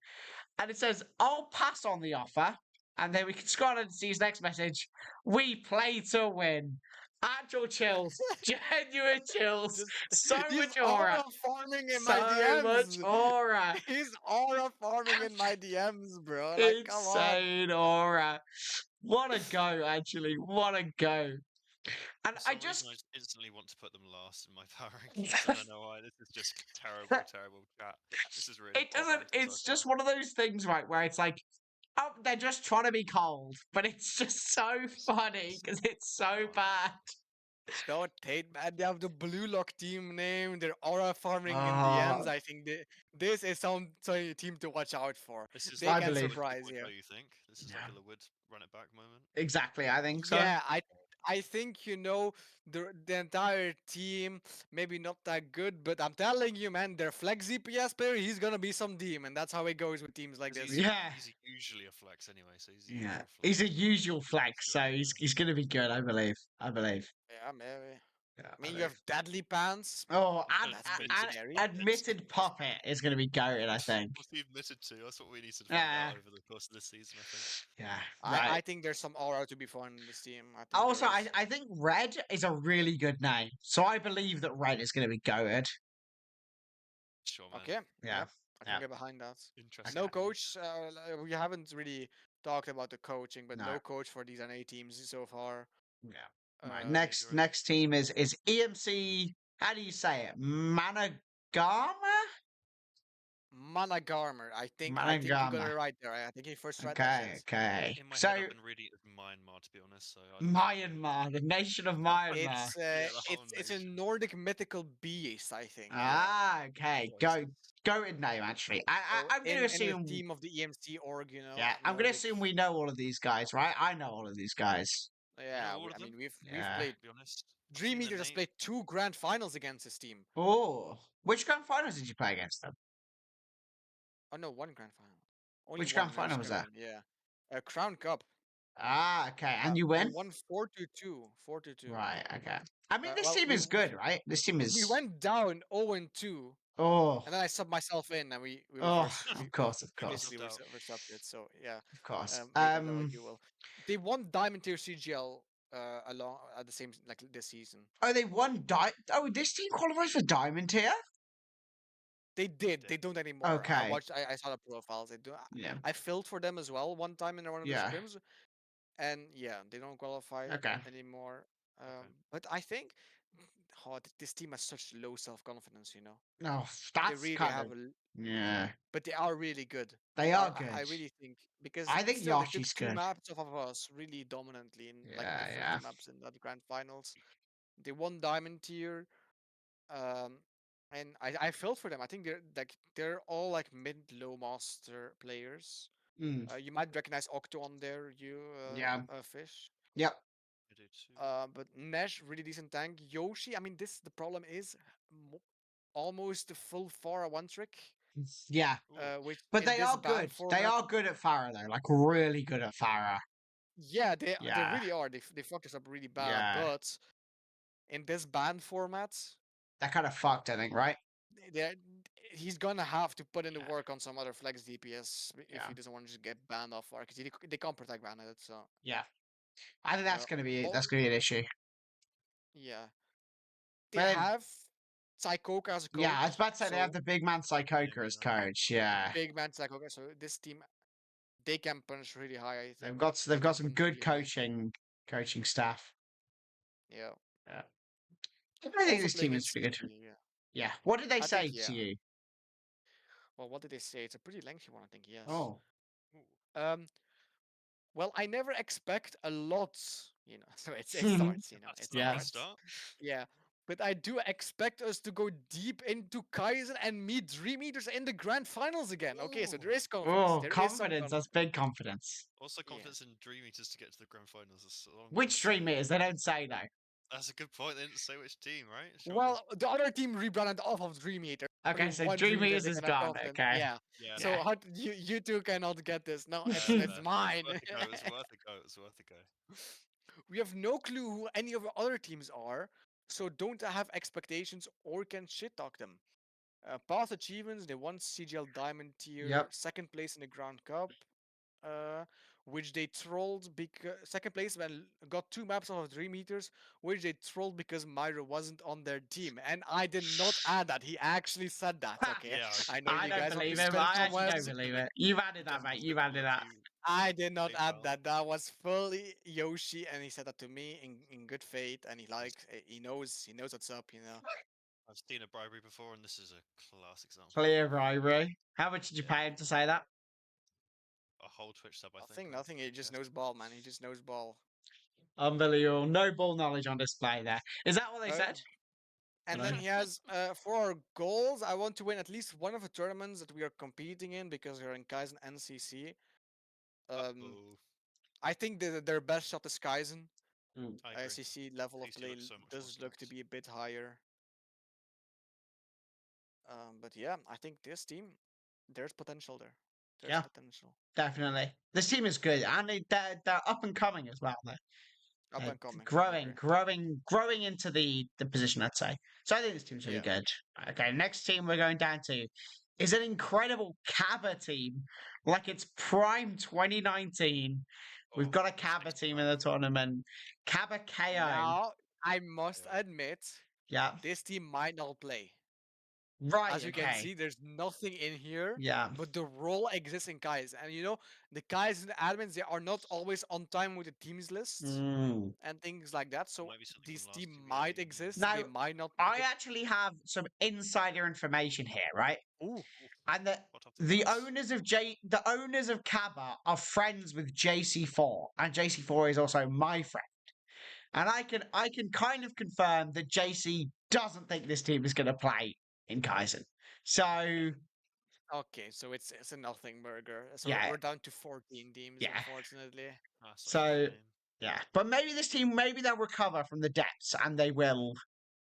And it says, I'll pass on the offer. And then we can scroll on and see his next message. We play to win. Actual chills. Genuine chills. So He's much aura. aura farming in my So much DMs. aura. He's aura farming in my DMs, bro. Like, come on. Insane aura. What a go, actually. What a go. And For I some just... reason, I just instantly want to put them last in my power rankings. I don't know why. This is just terrible, terrible chat. This is really. It doesn't... It's just one of those things, right, where it's like, oh, they're just trying to be cold. But it's just so funny because it's so bad. Don't hate, man. They have the Blue Lock team name. They're aura farming in Ah. DMs. I think this is some team to watch out for. This is They I can believe. surprise you. You think this is like a Wood run it back moment? Exactly, I think so. Yeah, I think the entire team maybe not that good, but I'm telling you, man, their flex ZPS player, he's gonna be some demon. That's how it goes with teams like 'Cause this. Yeah. he's usually a flex anyway, so he's a Yeah. usual flex. He's a usual He's flex, so good, he's going to be good, I believe. I believe. Yeah, maybe. Yeah, I mean, you have Deadly Pants. Oh, That's pretty and scary. admitted puppet is going to be goated, I think. What's he admitted to? That's what we need to find Yeah. out over the course of this season, I think. Yeah, I right. think there's some aura to be found in this team. I think Also, there is. I think Red is a really good name, so I believe that Red is going to be goated. Sure, man. Okay, Yeah, I can get behind that. Interesting. No Okay. coach. We haven't really talked about the coaching, but No. no coach for these NA teams so far. Yeah. Right. Um, Next team is EMC. How do you say it? Managama. Managarmer. I think you got it Managama. right there. I think you first read that Okay. shit. Okay. In my So head, I've been reading it as Myanmar, to be honest. So I don't know. Myanmar, the nation of Myanmar. Yeah, the whole It's a nation. Nordic mythical beast. I think. Ah, okay. Goated name actually. So I'm going to in the assume. team of the EMC org, Yeah, I'm going to Nordic. assume we know all of these guys, right? I know all of these guys. Yeah, all of I them? mean we've Yeah. played. To be honest, I've Dream seen the Eaters has name. played 2 grand finals against this team. Oh, which grand finals did you play against them? Oh no, 1 grand final. Only Which one. grand And I'm final just was gonna that? win. Yeah, Crown Cup. Ah, okay. And you We win? won 4-2. 4-2. Right, okay. I mean, this Well, team is good, right? This team we is. went down 0-2, Oh, and then I subbed myself in, and we oh, reverse. of course, of You got course, Basically subbed out. resubbed it. So yeah, of course. make of that what you will. They won Diamond Tier CGL along at the same like this season. Oh, they won. Oh, this team qualifies for Diamond tier. They did. did. They don't anymore. Okay. I saw the profiles. They do. Yeah. I filled for them as well one time in one of the Yeah. scrims, and yeah, they don't qualify Okay. anymore. Okay. But I think, this team has such low self confidence. No, They that's really kind have of. a, Yeah. but they are really good. They are good. I really think because I think still they took Yoshi's 2 good. maps off of us really dominantly in like the Yeah, first yeah. 2 maps in the grand finals. They won Diamond Tier, um, and I felt for them. I think they're all like mid low master players. Mm, You might recognize Octo on there, yeah. Fish. Yep. I do too. But Nash really decent tank. Yoshi, I mean, the problem is almost the full Pharah one trick. Yeah. Ooh. Which But in they this are ban good. They format, are good at Farah though. Like really good at Farah. yeah, they Yeah. really are. They fucked us up really bad. Yeah. But in this ban format, They're kind of fucked, I think, right? they he's gonna have to put in the Yeah. work on some other flex DPS if Yeah. he doesn't want to just get banned off Pharah, because they can't protect ban it. So Yeah. I think that's gonna be oh, that's gonna be an issue. yeah, they But then, have Psychoka as a coach. yeah, I was about to say they have So the big man Psychoka as coach. Yeah. big man Psychoka. So this team, they can punch really high. I They've think got they can some punch good really high. coaching staff. Yeah. Yeah. I think Also this team playing in is pretty good. CC. Yeah. Yeah. What did they I say think to yeah. you? Well, what did they say? It's a pretty lengthy one, I think. Yes. Oh. Um. Well, I never expect a lot. So it starts. That's It not a Yeah. good starts. start. Yeah. But I do expect us to go deep into Kaizen and meet Dream Eaters in the grand finals again. Okay, so there is confidence. Oh, There is some confidence. That's big confidence. Also, Yeah. confidence in Dream Eaters to get to the grand finals. That's all I'm gonna Which say. dream it is? They don't say though. That's a good point. They didn't say which team, right? Surely. Well, the other team rebranded off of Dream Eater. Okay, Only so one Dream Dream Eater Eaters they is can have gone. confidence. Okay. Yeah. Yeah. So Yeah. how you two cannot get this? No, fair, it's fair. mine. It's worth a go. It's worth a go. It's worth a go. We have no clue who any of the other teams are, so don't have expectations or can shit talk them. Past achievements: they won CGL Diamond Tier, Yep. second place in the Grand Cup, uh, which they trolled because second place when got 2 maps off of 3 meters, which they trolled because Myra wasn't on their team. And I did not add that. He actually said that. Okay, Yeah, I know I you don't guys want to believe him. spin it I actually somewhere. don't believe it. You've added that, mate. You've added that. I did not Hey, add pal. that. That was fully Yoshi, and he said that to me in good faith, and he knows what's up. I've seen a bribery before, and this is a class example. Clear bribery. How much did you Yeah. pay him to say that? A whole Twitch sub, I think. Nothing, right? nothing. He just Yes. knows ball, man. He just knows ball. Unbelievable. No ball knowledge on display there. Is that what they Uh, said? And Dunno. then he has for our goals, I want to win at least one of the tournaments that we are competing in because we're in Kaizen NCC. Uh-oh. I think their best shot is Kaizen. Mm. I agree. SEC level of TC play looks so much more does look to stacked. be a bit higher. But yeah, I think this team, there's potential there. There's Yeah, potential. definitely. This team is good, and they're up and coming as well. Up They're and coming. I growing, agree. growing into the position, I'd say. So I think this team's really Yeah. good. Okay, next team we're going down to is an incredible Cabba team, like it's prime 2019. We've Oh, got a this Cabba makes me team in mad. the tournament. Cabba KO. Now, I must KO. admit, Yeah. this team might not play. Right. As you can Okay. see, there's nothing in here, Yeah. but the role exists in Kaizen. And you know, the Kaizen admins, they are not always on time with the teams list Mm. and things like that. There So might be something this from last team team. Yeah, might yeah, yeah. exist. They Now, might not. I actually have some insider information here, right? Ooh, Oof, And hot off the press. the owners of Cabba are friends with JC4, and JC4 is also my friend. And I can kind of confirm that JC doesn't think this team is going to play in Kaizen. So okay. So it's a nothing burger. So yeah, we're down to 14 teams, yeah. unfortunately. That's such a So shame. yeah, but maybe this team, maybe they'll recover from the depths and they will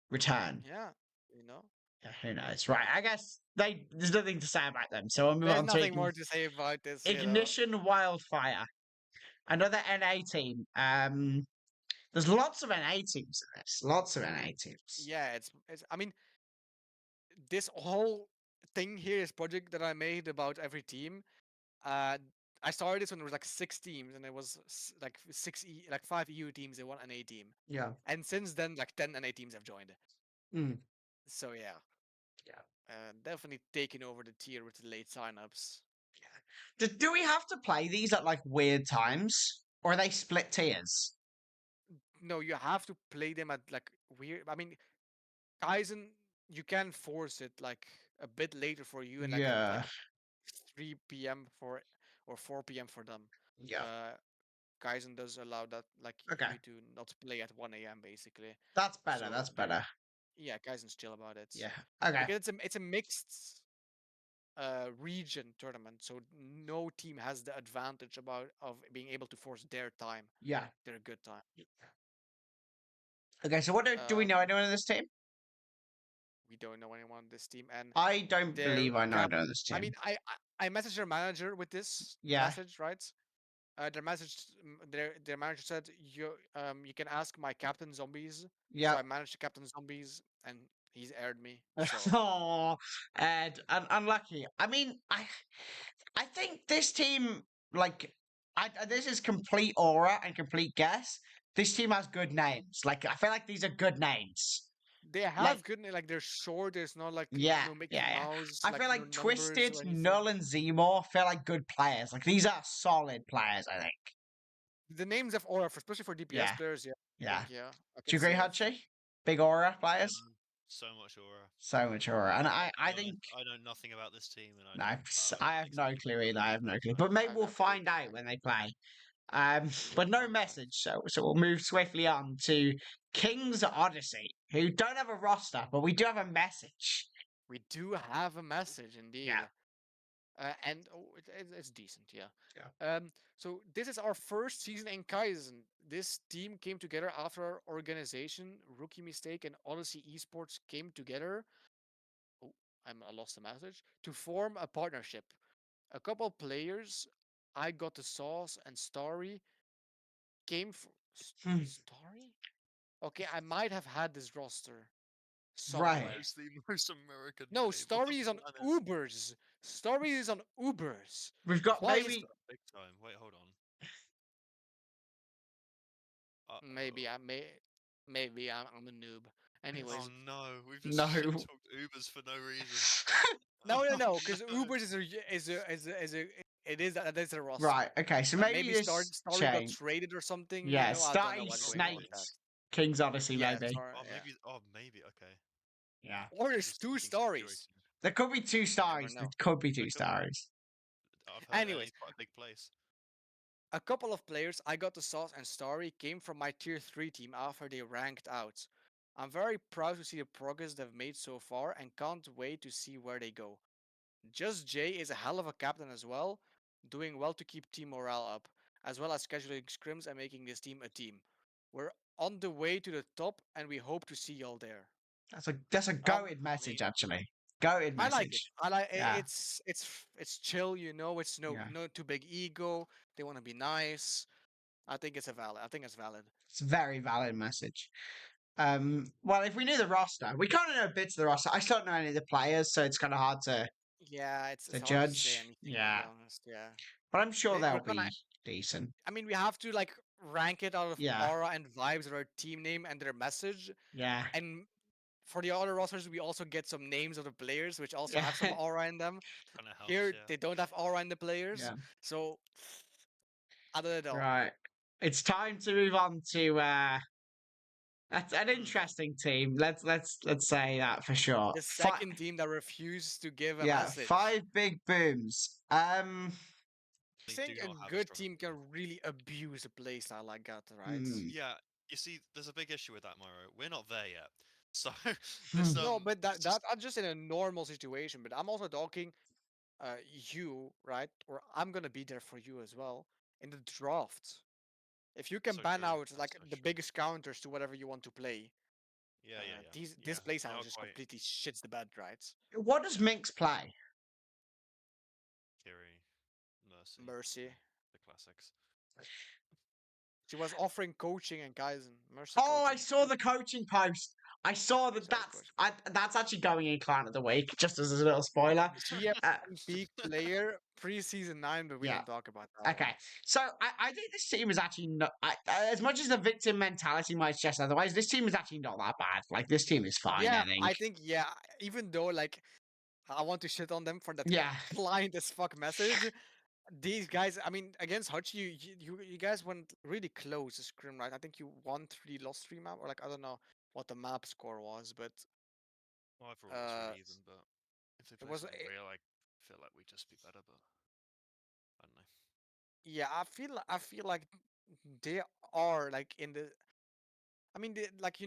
return. Yeah, you know. Yeah, who knows? Right, I guess there's nothing to say about them. So I'll move There's on to nothing more to say about this, you know. Ignition Wildfire, another NA team. There's lots of NA teams in this. Lots of NA teams. Yeah, it's. I mean, this whole thing here, is project that I made about every team. Uh, I started this when there was like 6 teams, and it was like like 5 EU teams and 1 NA team. Yeah. And since then, like 10 NA teams have joined. Mm. So yeah, Yeah. definitely taking over the tier with the late signups. Do we have to play these at like weird times, or are they split tiers? No, you have to play them at like weird. I mean, Kaizen, you can force it like a bit later for you, and like at Yeah. like 3 p.m. for or 4 p.m. for them. Yeah. Uh, Kaizen does allow that, like Okay. you to not play at 1 a.m. basically. That's better. So That's there, better. yeah, Kaizen's chill about it Yeah. Okay. because it's a mixed region tournament, so no team has the advantage about of being able to force their time, Yeah. their good time. Okay. So do we know Um, anyone in this team? we don't know anyone on this team, and I don't their believe I know cap. anyone in this I team. mean, I messaged their manager with this Yeah. message, right? Their message, their manager said, you can ask my captain zombies. So Yeah. I managed to captain zombies, and he's aired me. So Oh, and unlucky. I mean, I think this team, like, this is complete aura and complete guess. This team has good names. Like, I feel like these are good names. they Like, have good like they're short. There's not like yeah, no Mickey yeah, yeah. Mouse, I like feel no like numbers Twisted, or anything. Null, and Zemor feel like good players. Like, these are solid players, I think. The names of aura, especially for DPS Yeah, players, yeah, I yeah. think yeah, I Do you can agree, see it. Hachi? Big aura Yeah, players? man. So much aura. So much aura. And I think I know nothing about this team, and I no, don't. I have no Expect clue either. I have no clue. so. But maybe I we'll have no find clue. out when they play. We But will no find out. message. So we'll move swiftly on to King's Odyssey, who don't have a roster, but we do have a message. We do have a message indeed. Yeah. And it's decent, yeah. Yeah. So this is our first season in Kaizen. This team came together after our organization, Rookie Mistake, and Odyssey Esports came together. Oh, I lost the message to form a partnership. A couple players, I got the sauce and Starry came from Hmm. Starry. Okay, I might have had this roster Right. somewhere. That is the most American No, name on the Story is on planet. Ubers. Story is on Ubers. We've got Why is maybe. Big time. Wait, hold on. maybe Oh. I'm a noob. Oh Anyways, no, we've just No. shit talked Ubers for no reason. no, because No. Ubers is a that is a roster. Right. Okay. So maybe Maybe this Story got change. traded or something. You Yeah. know, I don't know Starty what's going on with that. Probably. snaked King's Odyssey, Yeah, maybe. sorry, Oh, yeah. maybe. Oh, maybe. Okay. Yeah. Or Maybe there's it's two being stories. security. There could be two Never stars. There know. could be There two could be. stars. I've heard Anyways, NA's quite a big place. a couple of players I got the sauce and Starry came from my tier 3 team after they ranked out. I'm very proud to see the progress they've made so far and can't wait to see where they go. Just Jay is a hell of a captain as well, doing well to keep team morale up, as well as scheduling scrims and making this team a team. We're on the way to the top, and we hope to see y'all there. That's a goated I message, mean, actually. Goated I like it. message. I like Yeah, it's chill, you know. It's yeah. no too big ego. They want to be nice. I think it's a valid. I think it's valid. It's a very valid message. Well, if we knew the roster, we kind of know bits of the roster. I don't know any of the players, so it's kind of hard Yeah, to it's hard to say judge. anything to be Yeah, honest. Yeah, but I'm sure they'll we're gonna. be decent. I mean, we have to like rank it out of Yeah, aura and vibes of our team name and their message. yeah, And for the other rosters, we also get some names of the players, which also yeah, have some aura in them. Kind of helps, Here, yeah. they don't have aura in the players, yeah. so I don't know. Right. It's time to move on to that's an Hmm. interesting team. Let's say that for sure. The second team that refused to give a Yeah, message. 5 big booms. I They think do a not have a good strong team team. can really abuse a playstyle like that, right? hmm, Yeah, you see, there's a big issue with that, Mario. We're not there yet. So hmm, this No, but it's that just I'm just in a normal situation. But I'm also talking, you right, or I'm gonna be there for you as well in the draft. If you can so ban true. out That's like so the true. biggest counters to whatever you want to play, Yeah, yeah, yeah, this yeah. They playstyle are just quite completely shits the bed, right? What does Minx play? Kiri, Mercy, Mercy. the classics. She was offering coaching and Kaizen. Mercy Oh, I coaching. saw the coaching post. I saw that. She was coaching. That's actually going in client of the week. Just as a little spoiler. Uh, GM peak player pre-season 9, but we yeah. don't talk about that Okay. one. So I think this team is actually not. As much as the victim mentality might suggest otherwise, this team is actually not that bad. Like this team is fine. Yeah, I think. I think even though like I want to shit on them for that Yeah. blind as fuck message, these guys, I mean, against Hutch, you guys went really close to scrim, right? I think you won 3, lost 3 map, or like I don't know what the map score was, but Well, overall, it's uh, really even, but if they it play was something real, I feel like we'd just be better. But I don't know. yeah. I feel like they are like in the. I mean, like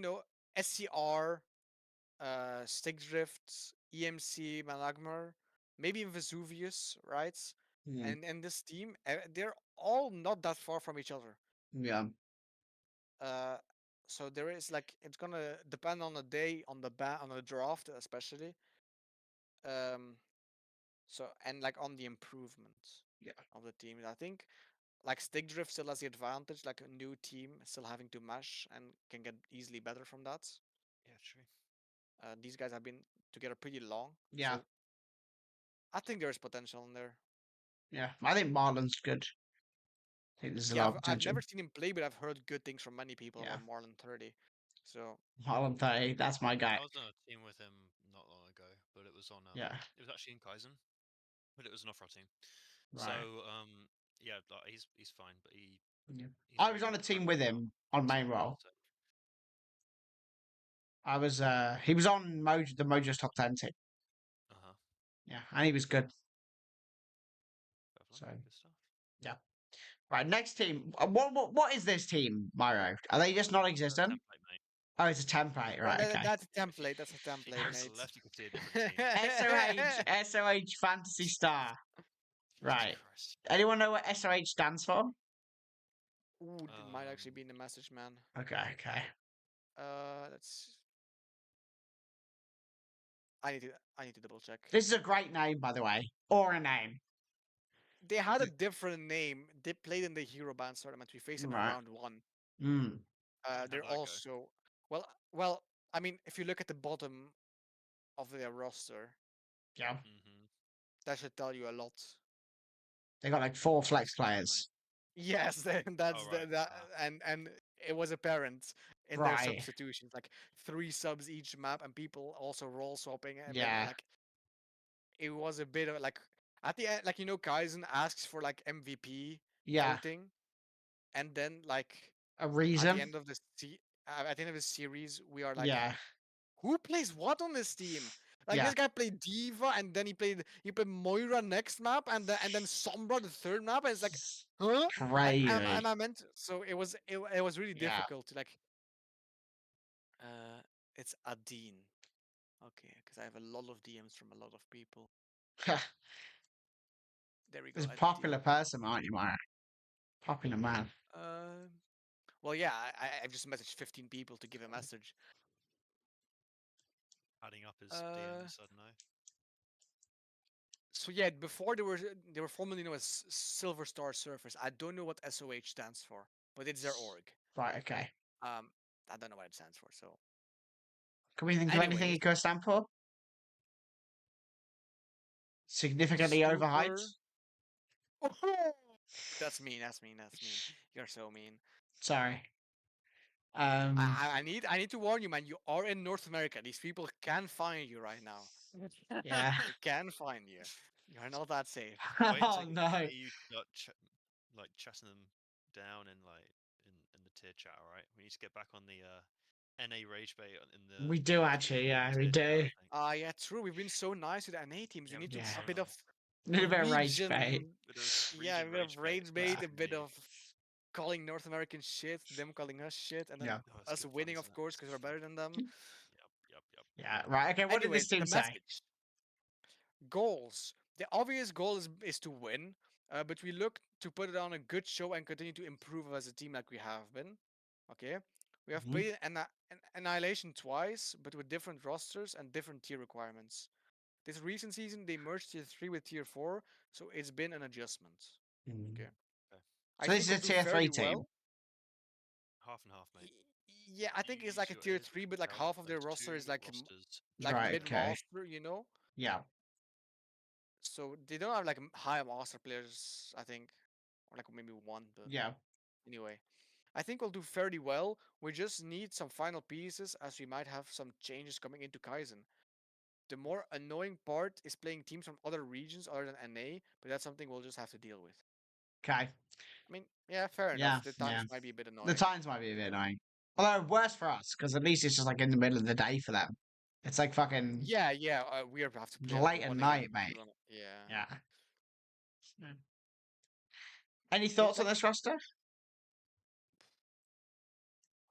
SCR, Stick Drifts, EMC, Malagmar, maybe even Vesuvius, right? Hmm, And this team, they're all not that far from each other. yeah. Uh, so there is like it's gonna depend on the day, on on the draft especially. Um, so and like on the improvement Yeah. of the team. I think like Stick Drift still has the advantage, like a new team still having to mesh and can get easily better from that. Yeah, true. These guys have been together pretty long, Yeah. so I think there's potential in there. Yeah. I think Marlon's good. I think there's a Yeah, lot of I've potential. never seen him play, but I've heard good things from many people Yeah. about Marlon 30. So Marlon 30. That's my guy. I was on a team with him not long ago, but it was on Yeah. it was actually in Kaizen, but it was an off-road team. So Right. yeah, like, he's fine, but Yeah. he's I very was on good a at team cracking with the map. him on So main role. so I was he was on the Mojo's top 10 team. uh-huh. Yeah, and he was good. Fair play. So Good stuff. yeah. Right, next team. What is this team, Mario? Are they just non-existent? Template, mate. Oh, it's a template. no, Right, okay. that's a If you template. That's a if you go template, to the mate. left, you can see a different team. SOH Fantasy Star. Jesus Right. Christ. Anyone know what SOH stands for? Ooh, it might actually Um, be in the message, man. Okay. Let's. I need to double check. This is a great name, by the way, or a name. They had a different name. They played in the Hero Band tournament. We faced them in Right. round 1. Mm. how'd They're that go? also well. I mean, if you look at the bottom of their roster, Yeah. Mm-hmm. that should tell you a lot. They got like 4 What flex position are they? players. Yes, Oh that's right. that, Ah, and it was apparent in their Right. substitutions, like 3 subs each map, and people also roll swapping a bit, Yeah. like it was a bit of like at the end, like Kaizen asks for like MVP Yeah. voting, and then like A at the reason. end of at the end of the series, we are like, Yeah. who plays what on this team? Like Yeah. this guy played Diva, and then he played Moira next map, and then Sombra the third map, and it's like, It's huh? Like crazy. am I meant? So it was really Yeah. difficult to like. Uh, it's Adine. Okay, because I have a lot of DMs from a lot of people. There we go, It's a Adine. popular person, aren't you, Mario? Popular man. Uh, Well, yeah, I've just messaged 15 people to give a message. Adding up his Uh, DMs, I don't know. so yeah, before they were formerly known as Silver Star Surfers. I don't know what SOH stands for, but it's their org. Right, okay. I don't know what it stands for. So, Can we think of anything anyways, it could stand for? Significantly overhyped? super. That's mean. That's mean. That's mean. You're so mean. Sorry. Um, I need to warn you, man. You are in North America. These people can find you right now. yeah. They can find you. You're not that safe. Wait Oh until no. you start like chatting them down in in the tier chat, all right? We need to get back on the NA rage bait in We the do actually, yeah, we tier chat, do. I think. Yeah, true. We've been so nice with the NA teams. We Yeah, need we've to been Yeah. so a bit of nice. A little bit of rage bait. region. Bit of Yeah, a region bit of rage rage bait. That's bait, a what we bit need. of calling North American shit, them calling us shit, and then Yeah. Oh, it's us good fun, winning, isn't of it? course, It's because good we're fun. better than them. Yep. Yeah. Right. Okay. What did this Anyways, team the say? message. Goals. The obvious goal is to win, but we look to put it on a good show and continue to improve as a team like we have been. Okay? We have Mhm. played Annihilation twice, but with different rosters and different tier requirements. This recent season, they merged tier 3 with tier 4, so it's been an adjustment. Mm. Okay. Okay. I So this think is we'll a do tier three fairly team. well. Half and half, mate. Yeah, I think it's like a Use your tier ears 3, and but like tell half of their those roster is two like rosters like Right. together. mid Okay. master, you know. Yeah. So they don't have like high master players, I think, or like maybe one. But Yeah. anyway, I think we'll do fairly well. We just need some final pieces, as we might have some changes coming into Kaizen. The more annoying part is playing teams from other regions other than NA, but that's something we'll just have to deal with. Okay. I mean, yeah, fair Yeah. enough. The Yeah. times might be a bit The annoying. times might be a bit annoying. Although worse for us, because at least it's just like in the middle of the day for them. It's like fucking Yeah. We have to play like late at 1 a.m. night, mate. Yeah. Yeah. Yeah. Any It thoughts on like this roster?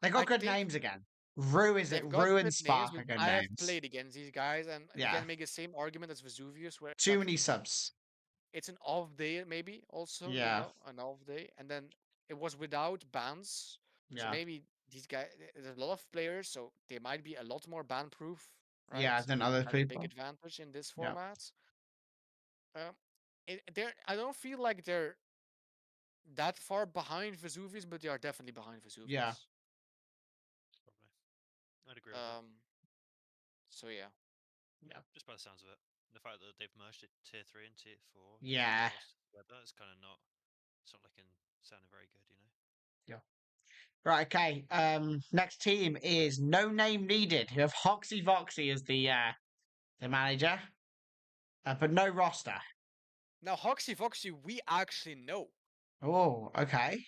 They I got good think names again. Rue is it? they've got Rue and good names, Spark but are good I have names. played against these guys, and you Yeah. can make the same argument as Vesuvius, where it's Too like many subs. it's an off day, maybe also, Yeah. an off day, and then it was without bans, so Yeah. maybe these guys, there's a lot of players, so they might be a lot more ban proof, right? Yeah. Than other That's a big people. advantage in this Yeah. format. Um, I don't feel like they're that far behind Vesuvius, but they are definitely behind Yeah. Vesuvius. Probably. I'd agree with that. Um, so yeah. Yeah. Just by the sounds of it. The fact that they've merged it tier 3 and tier 4 Yeah. rosters together is kind of not. It's not looking sounding very good, you know. Yeah. Right. Okay. Next team is No Name Needed. Who have Hoxie Voxy as the manager, but no roster. Now, Hoxie Foxy, we actually know Oh. Okay.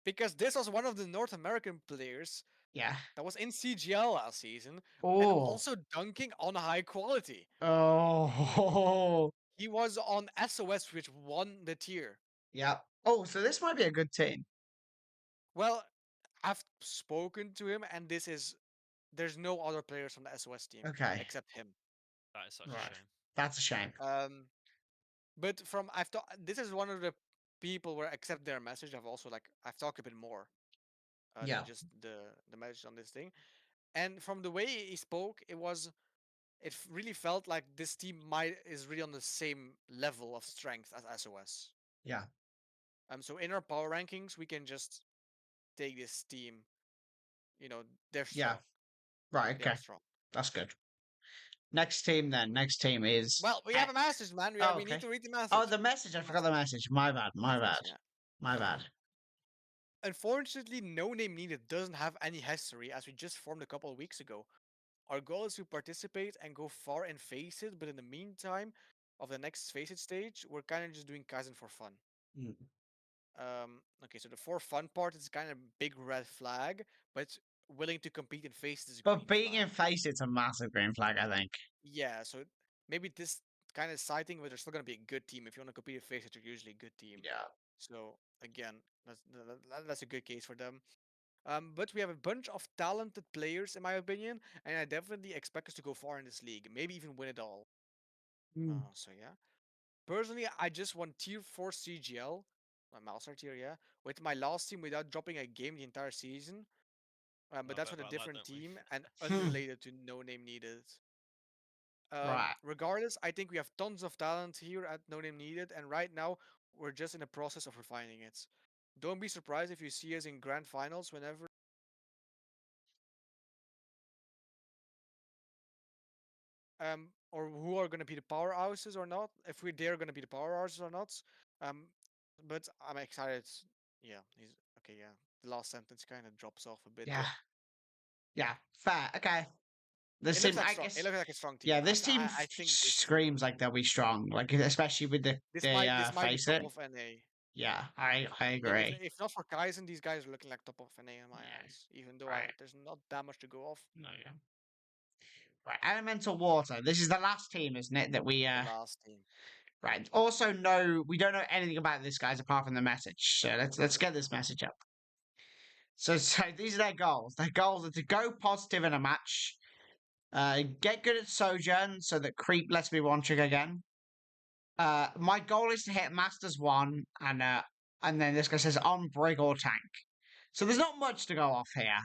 because this was one of the North American players Yeah. that was in CGL last season and Oh. also dunking on high quality. Oh. He was on SOS, which won the tier. Yeah. Oh. So this might be a good team. Well, I've spoken to him, and there's no other players from the SOS team Okay. except him. That is such a Right. shame. That's a shame. But from I've thought this is one of the people where accept their message. I've talked a bit more than Yeah. just the message on this thing. And from the way he spoke, really felt like this team might is really on the same level of strength as SOS. Yeah. So in our power rankings, we can just take this team. You know, they're Yeah. strong. Right. They are Okay. strong. That's good. Next team then. Next team is. Well, we have a message, man. Oh, We need okay. to read the Oh, message. the message. I forgot the message. My bad. My bad. Yeah. My bad. Unfortunately, No Name Needed doesn't have any history as we just formed a couple of weeks ago. Our goal is to participate and go far in Faceit, but in the meantime, of the next Faceit stage, we're kind of just doing Kaizen for fun. Mm. Okay, so the for fun part is kind of big red flag, but willing to compete in Faceit is But green being flag. in face, it's a massive green flag, I think. Yeah, so maybe this kind of sighting, but there's still gonna be a good team. If you want to compete in Faceit, you're usually a good team. Yeah. So again, that's a good case for them. But we have a bunch of talented players, in my opinion, and I definitely expect us to go far in this league, maybe even win it all. Mm. So yeah. Personally, I just want tier 4 CGL. my master tier, yeah, with my last team without dropping a game the entire season. But I that's bet with a about that, different don't we? team and Hmm. unrelated to No Name Needed. Right. Regardless, I think we have tons of talent here at No Name Needed, and right now we're just in the process of refining it. Don't be surprised if you see us in grand finals whenever. Or who are going to be the powerhouses or not? If we're there, going to be the powerhouses or not? Um, but I'm excited. Yeah, he's okay. Yeah, the last sentence kind of drops off a bit Yeah. there. Yeah. Fair. Okay. It This looks team, like I strong. It guess. looks like a strong team. Yeah, this team I think this team. screams like they'll be strong. Like especially with the This might be face top it. of NA. Yeah, I If agree. if not for Kaizen, these guys are looking like top of NA in my Yeah. eyes. Even though Right. there's not that much to go off. No. Yeah. Right. Elemental water. This is the last team, isn't it? That we The last team. Right. Also, no, we don't know anything about this guys apart from the message. So let's get this message up. So these are their goals. Their goals are to go positive in a match, get good at Sojourn so that Creep lets me one trick again. My goal is to hit Masters 1, and then this guy says on Brig or Tank. So there's not much to go off here.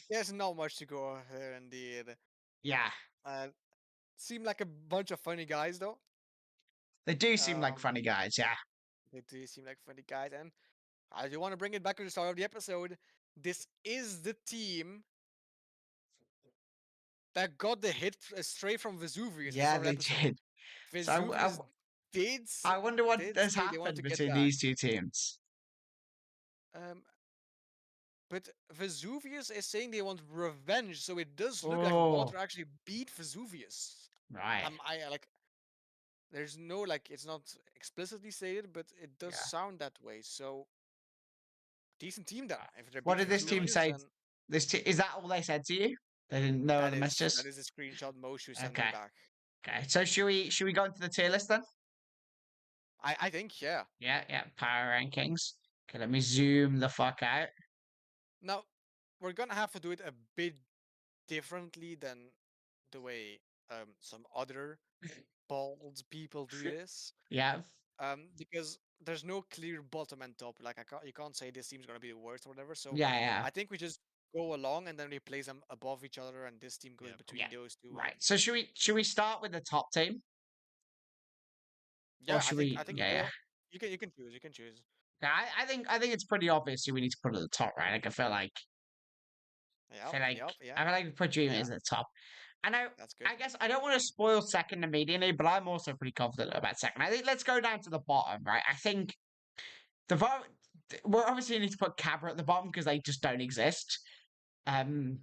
There's not much to go off here indeed. Yeah, Uh, seem like a bunch of funny guys though. they do seem like Um, funny guys. Yeah, they do seem like funny guys, and I do want to bring it back to the start of the episode. This is the team that got the hit straight from Vesuvius at the yeah, start of the they episode. did. So Vesuvius did I wonder what did has say they want happened to get between back. these two teams. Um, but Vesuvius is saying they want revenge, so it does look like Oh, Water actually beat Vesuvius. right. I like. There's no like, it's not explicitly stated, but it does Yeah. sound that way. So decent team then. If they What beat did this team Vesuvius, say? then Is that all they said to you? They didn't know other messages. that is a screenshot Moshu sent me Okay. back. Okay. So should we go into the tier list then? I think yeah. Yeah. Yeah. Power rankings. Okay. Let me zoom the fuck out. Now we're gonna have to do it a bit differently than the way some other bald people do this. Yeah. Because there's no clear bottom and top. Like you can't say this team's gonna be the worst or whatever. So Yeah. Yeah. I think we just go along and then we place them above each other, and this team goes Yeah, between Yeah. those two. Right. So should we start with the top team, or Yeah, should we? I think Yeah. Yeah. you can choose. You can choose. Yeah, I think it's pretty obvious who we need to put at the top, right? Like I Yep, feel like yep, yeah, I feel like we put Dream yeah. at the top. And That's good. I guess I don't want to spoil second immediately, but I'm also pretty confident about second. I think let's go down to the bottom, right? I think the vote. We're obviously need to put Cabra at the bottom because they just don't exist. Um,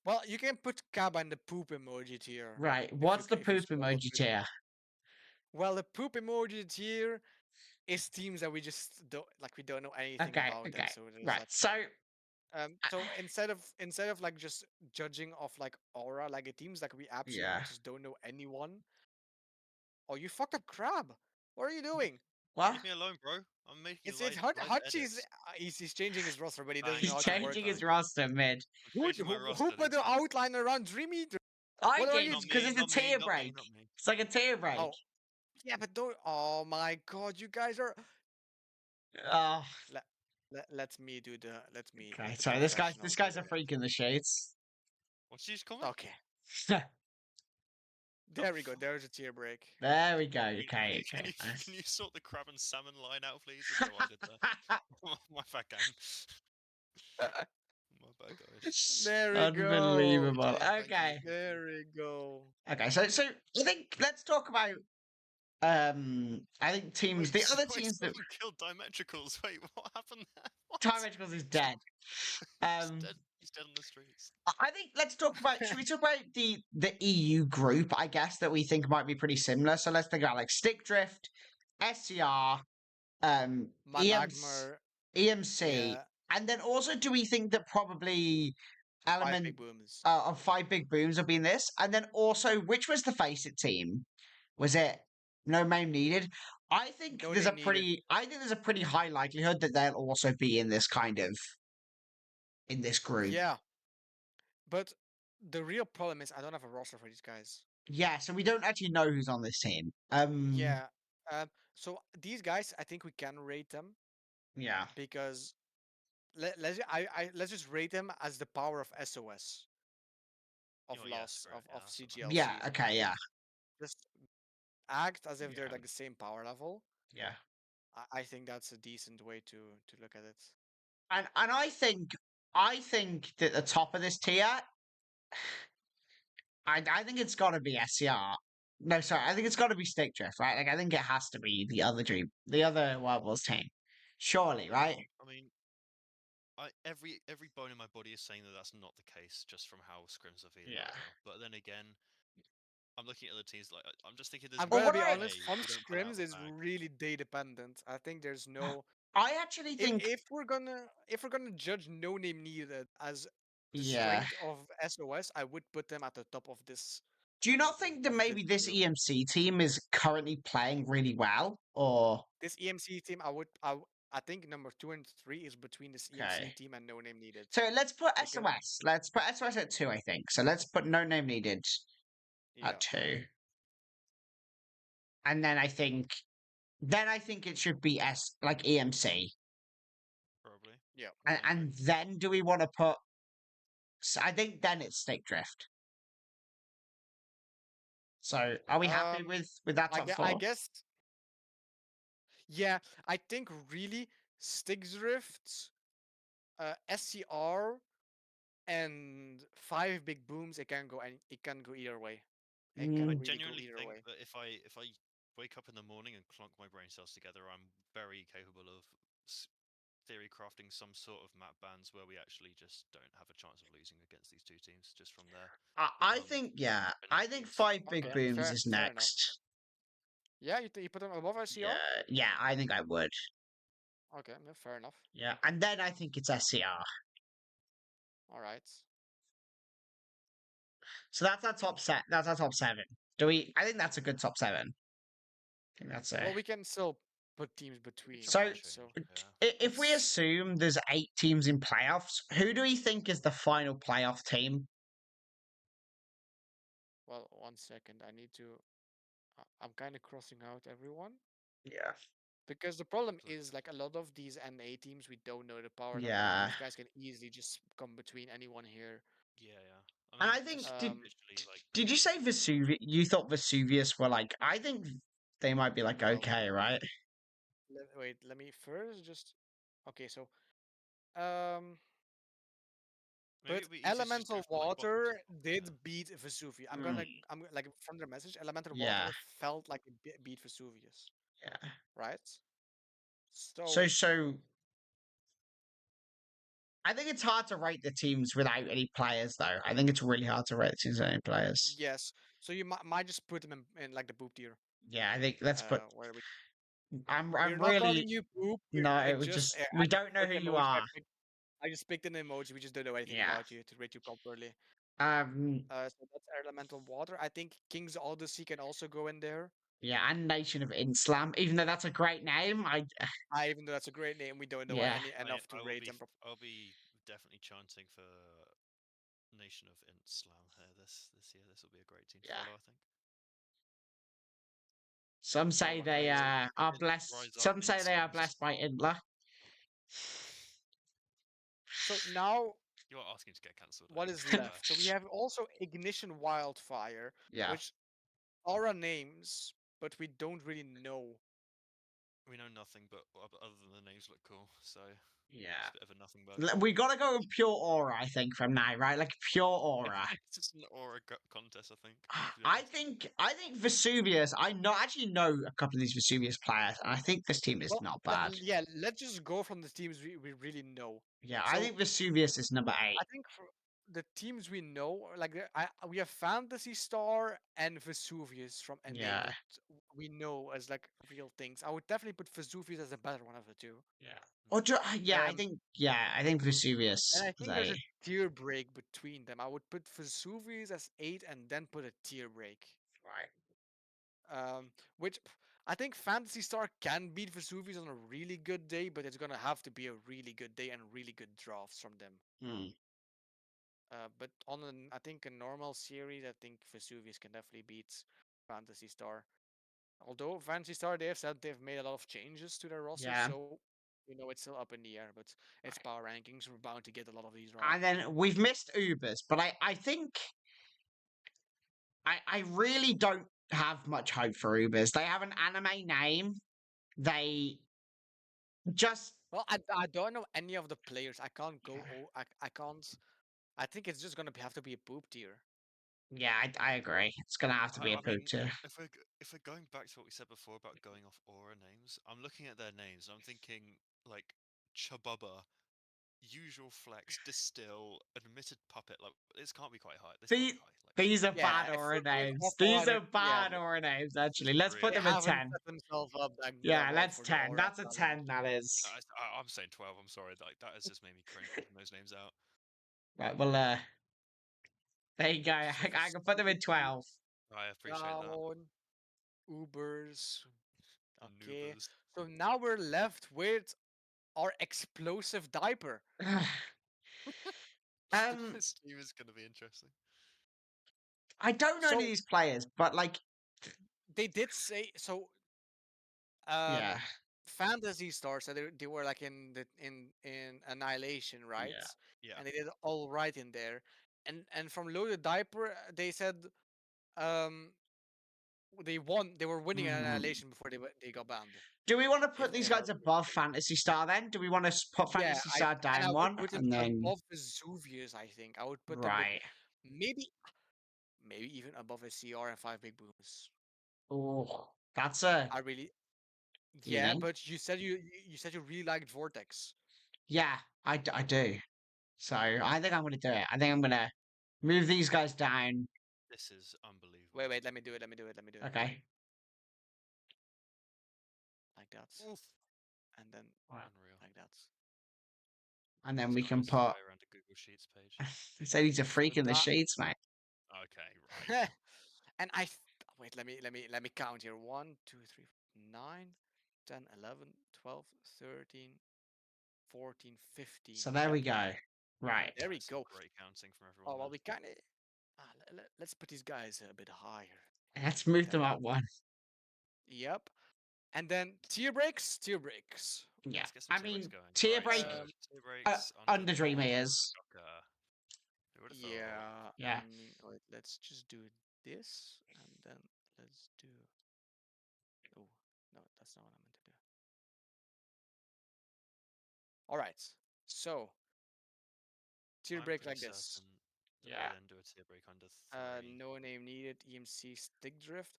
Well, you can put Kaba in the poop emoji tier right. if you What's the if you poop scroll up emoji to the. tier? Well, the poop emoji tier is teams that we just don't like. We don't know anything Okay, about them, okay, so there's right. like. So So instead of like just judging off like aura, like it teams like we absolutely yeah. just don't know anyone. Oh, you fucked up, crab! What are you doing? What? leave me alone, bro. I'm making It's live Hachi's. edits. He's changing his roster, but he doesn't know He's how to work changing on his it. roster mid. I'm Who changing my who roster. put the outline around Dreamy? I What are did you? Not because me, it's a not me, tier not me, break. not me. It's like a tier break. Oh, yeah, but don't. Oh my god, you guys are. Oh, Let me do the. Let me okay. let the Sorry, this guy's professional this do guy's a it. freak in the shades. What's his comment? Okay, there we go. There's a tier break. There we go. Can Okay, can okay. you can you sort the crab and salmon line out, please? I don't know what I did there. My bad, gang. My bad, guys. There we go. Unbelievable. Yeah, thank you. Okay. There we go. Okay. So I think let's talk about I think teams the other Wait, teams that someone killed Dimetricals. Wait, what happened there? What? Time Electricals is dead. He's dead. He's dead on the streets. I think let's talk about should we talk about the EU group, I guess, that we think might be pretty similar. So let's think about like Stick Drift, SCR, Managmer. EMC, Yeah. and then also do we think that probably 5 element big booms. of Five Big Booms have been this? And then also which was the Face It team? Was it No Name Needed? I think No there's a Name Needed. pretty high likelihood that they'll also be in this in this group. Yeah. But the real problem is I don't have a roster for these guys. Yeah, so we don't actually know who's on this team. Yeah. So these guys, I think we can rate them Yeah. because let's just rate them as the power of SOS of Yeah, loss spirit. Yeah, of that's enough. Yeah. CGLC. I Okay. think Yeah. just act as if they're Yeah. like the same power level. Yeah. I think that's a decent way to look at it. And I think that the top of this tier, I think it's got to be SCR. No, sorry, I think it's got to be Stick Drift, right? Like I think it has to be the other Wild Wars team, surely, right? I mean, every bone in my body is saying that that's not the case, just from how scrims are feeling Yeah. right now. But then again, I'm looking at the teams like I'm just thinking there's I'm Well, gonna what be no I honest. way From we don't pull it out of scrims the is bag. really day dependent. I think there's no. I actually think, If we're gonna judge no name needed as the yeah. strength of SOS, I would put them at the top of this Do you not think that of this maybe this group. EMC team is currently playing really well, or This EMC team, I think number 2 and 3 is between this EMC okay? team and no name needed. So let's put Because SOS. Let's put SOS at 2, I think. So let's put No Name Needed yeah, at 2, and then I think it should be like EMC, Probably. yeah, and, I agree. and then do we want to put? I think then it's Stick Drift. So are we happy Um, with that top I four? guess yeah. I think really Styx Drift, SCR, and 5 big booms. It can go either way. It I can Mm, really go genuinely either think way. that if I wake up in the morning and clunk my brain cells together, I'm very capable of theory crafting some sort of map bans where we actually just don't have a chance of losing against these two teams just from their I think yeah. I think abilities. Five Big Okay, Booms is fair enough. next. Yeah, you put them above SCR. Yeah, I think I would. Okay, no, fair enough. Yeah, and then I think it's SCR. All right. So that's our top set. That's our top 7. Do we? I think that's a good top 7. I think that's a. Well, we can still put teams We between, chop So and right? change. So Yeah. if we let's. assume there's 8 teams in playoffs, who do we think is the final playoff team? Well, 1 second. I need to. I'm kind of crossing out everyone Yeah. because the problem So, is like a lot of these NA teams, we don't know the power level, and Yeah. these guys can easily just come between anyone here. yeah, yeah. I And mean, I think this is did Um, literally like did you say Vesuvius? You thought Vesuvius were like? I think they might be like well, okay, right? wait. Let me first just. Okay, so um, maybe but it'd be easiest to just go elemental from like bottom to water top. did Yeah. beat Vesuvius. Mm, Like from their message, elemental yeah. water felt like it beat Vesuvius, Yeah. right? So So so I think it's hard to rate the teams without any players, though. I think it's really hard to rate the teams without any players. yes, so you might just put them in like the poop tier, Yeah, I think let's put. where we're I'm not really calling you poop. no. It It was just just I we just don't know put who the you emoji. are. I just picked an emoji. We just don't know anything Yeah. about you to rate you properly. Um. So that's elemental water. I think King's Odyssey can also go in there. Yeah, and Nation of Inslam. Even though that's a great name, I I even though that's a great name, we don't know yeah. any enough to rate them. I'll be definitely chanting for Nation of Int Slam here this year. This will be a great team to Yeah. follow, I think. Some say So they are Int, blessed. rise up, Some Int say they are Slams. blessed by Intler. so now You are asking to get cancelled, what Owen, is to be fair. left? So we have also Ignition Wildfire, Yeah. which are our names, but we don't really know. We know nothing, but other than the names look cool, so Yeah. it's a bit of a nothing burger. We gotta go with pure aura, I think, from now, right? Like pure aura. It's just an aura contest, I think. To be I honest. think I think Vesuvius. I know actually know a couple of these Vesuvius players, and I think this team is Well, not bad. yeah, let's just go from the teams we really know. Yeah, I So think Vesuvius is number 8. I think for the teams we know, like we have Fantasy Star and Vesuvius from NA Yeah, that we know as like real things. I would definitely put Vesuvius as a better one of the two. yeah. Or yeah, Um, I think and Vesuvius I is think there's 8. a tier break between them. I would put Vesuvius as 8 and then put a tier break. Right. Which I think Fantasy Star can beat Vesuvius on a really good day, but it's gonna have to be a really good day and really good drafts from them. Hmm. But on I think a normal series, I think Vesuvius can definitely beat Fantasy Star. Although Fantasy Star, they have said they've made a lot of changes to their roster, Yeah. so it's still up in the air. But it's power rankings. We're bound to get a lot of these wrong. And then we've missed Ubers, but I think I really don't have much hope for Ubers. They have an anime name. They just Well, I don't know any of the players. I can't go. I can't. I think it's just gonna have to be a poop tier. yeah, I agree. It's gonna have to be a I poop mean, too. if we're going back to what we said before about going off aura names, I'm looking at their names and I'm thinking like Chububba, Usual Flex, Distill, Admitted Puppet. Like this can't be quite high. This can't These, be high. Like these are Yeah, bad if aura we're going names. off These aura, are yeah, bad aura names, actually. is Let's put they them really at haven't 10. set themselves up Yeah, that well let's for the 10. aura That's a challenge. 10, that is. I'm saying 12. I'm sorry. Like that has just made me cringe picking those names out. Right, well, there you go. So I can put them in 12. I appreciate that. down, Ubers. Okay. Noobers. So now we're left with our explosive diaper. um, This team is going to be interesting. I don't know any of So these players, but like, they did say so. yeah, Fantasy Star said they were like in Annihilation, right? yeah. Yeah. And they did all right in there. And from Loaded Diaper, they said um they won. They were winning an Mhm. Annihilation before they got banned. Do we want to If put these if I guys remember above correctly. Fantasy Star then? Do we want to put Yeah, Fantasy Star I down would one put it and then above Vesuvius. I think I would put them right? maybe even above a CR and five big booms. Oh, that's a I really you yeah, think? but you said you really liked Vortex. Yeah, I do. So I think I'm gonna do it. I think I'm gonna move these guys down. This is unbelievable. Wait, let me do it. Let me do it. Let me do it. Okay. Like that, Oof. and then Right. Unreal. like that. And then Just we got a can message put. way around the Google Sheets page. They said he's a So freak in the that sheets, mate. Okay, right. and wait. Let me count here. 1, 2, 3, 9, 10, 11, 12, 13, 14, 15. So there Yep, we go. Right. there we That's some go. great counting from everyone Oh well, there. we kind of. Let's put these guys a bit higher. Let's Like move them that. up one. Yep. And then tier breaks. Tier breaks. Yeah. Let's get some I tier breaks mean, going. tier Right, break so tier breaks under Dreamers. Shocker. Who would have thought? Yeah. Yeah. I mean, wait. Let's just do this, and then let's do. Oh no, that's not what I meant to do. All right. So tier I'm break pretty like this. certain that we Yeah. then do a tier break under 3. No name needed. EMC stick drift.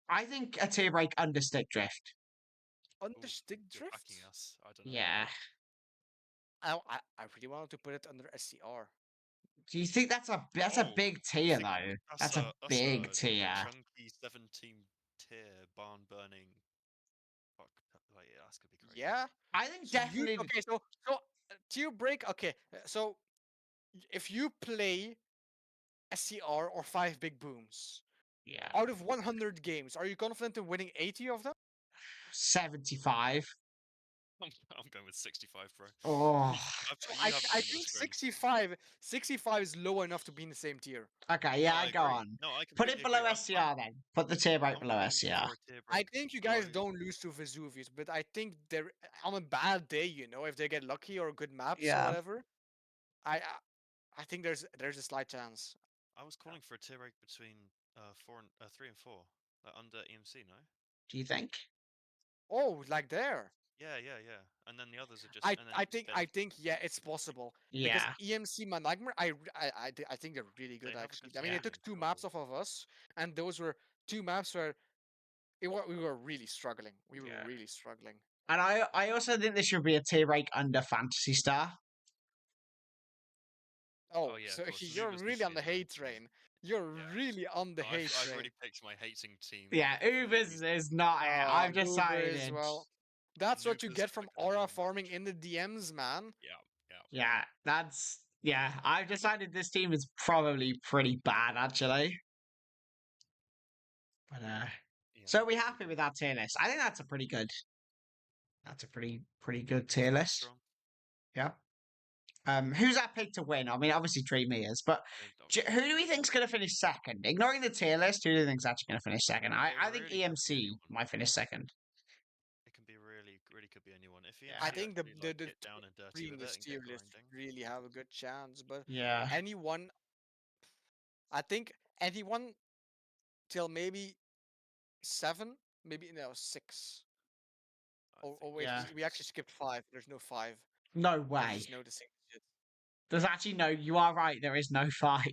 I think a tier break under Stick Drift. Under Ooh, stick you're drift. backing us. I don't know. Yeah. I really wanted to put it under SCR. Do you think that's a Oh, big I tier think though? that's That's a that's big a tier. chunky 17 tier barn burning. Fuck, like yeah, that's gonna be crazy. Yeah. I think So you definitely. okay? Tier break. Okay. So if you play SCR or five big booms Yeah. out of 100 games, are you confident in winning 80 of them? 75. I'm going with 65, bro. Oh. So You have I ruined the think scrims. 65 is low enough to be in the same tier. Okay, No, yeah, I go agree. on. No, I Put it completely below agree. SCR then. Put the tier break I'm below looking SCR. for a tier I break think you below. guys don't lose to Vesuvius, but I think they're on a bad day, if they get lucky or good maps or Yeah. whatever. I I think there's a slight chance. I was calling for a tier break between 3 and 4, like under EMC. No. Do you think? Oh, like there. Yeah. And then the others are just and then I instead think yeah, it's possible because Yeah. EMC My Nightmare. I think they're really good they have a actually. good I mean, they Yeah. team in took two maps trouble. off of us, and those were two maps where we were really struggling. We were Yeah. really struggling. And I also think this should be a tier break under Fantasy Star. Oh Oh, yeah, so of course. you're Ubers needs really to on be the in there hate for me. train. You're Yeah. really on the No, hate I've train. already picked my hating team. Yeah, for the Ubers season. is not it. I've Uber is decided. well. That's what you Noobers get are from gonna be aura on my farming train. in the DMs, man. Yeah. Yeah, I've decided this team is probably pretty bad actually. But Yeah, so are we I happy agree. with that tier list? I think that's a pretty good. That's a pretty good tier Pretty list. strong. Yeah. Who's our pick to win? I mean, obviously Dream is, but who do we think's going to finish second? Ignoring the tier list, who do you think's actually going to finish second? I It think really could be EMC anyone. might finish second. It can be really could be anyone. If Yeah. I EMC think actually like the get down and dirty three in with this it and get tier list grinding. really have a good chance, but Yeah. anyone, I think anyone till maybe 7, maybe no 6. I Oh, think wait, Yeah. we actually skipped 5. There's no 5. No I'm way. just noticing shit. There's actually no. You are right. There is no 5.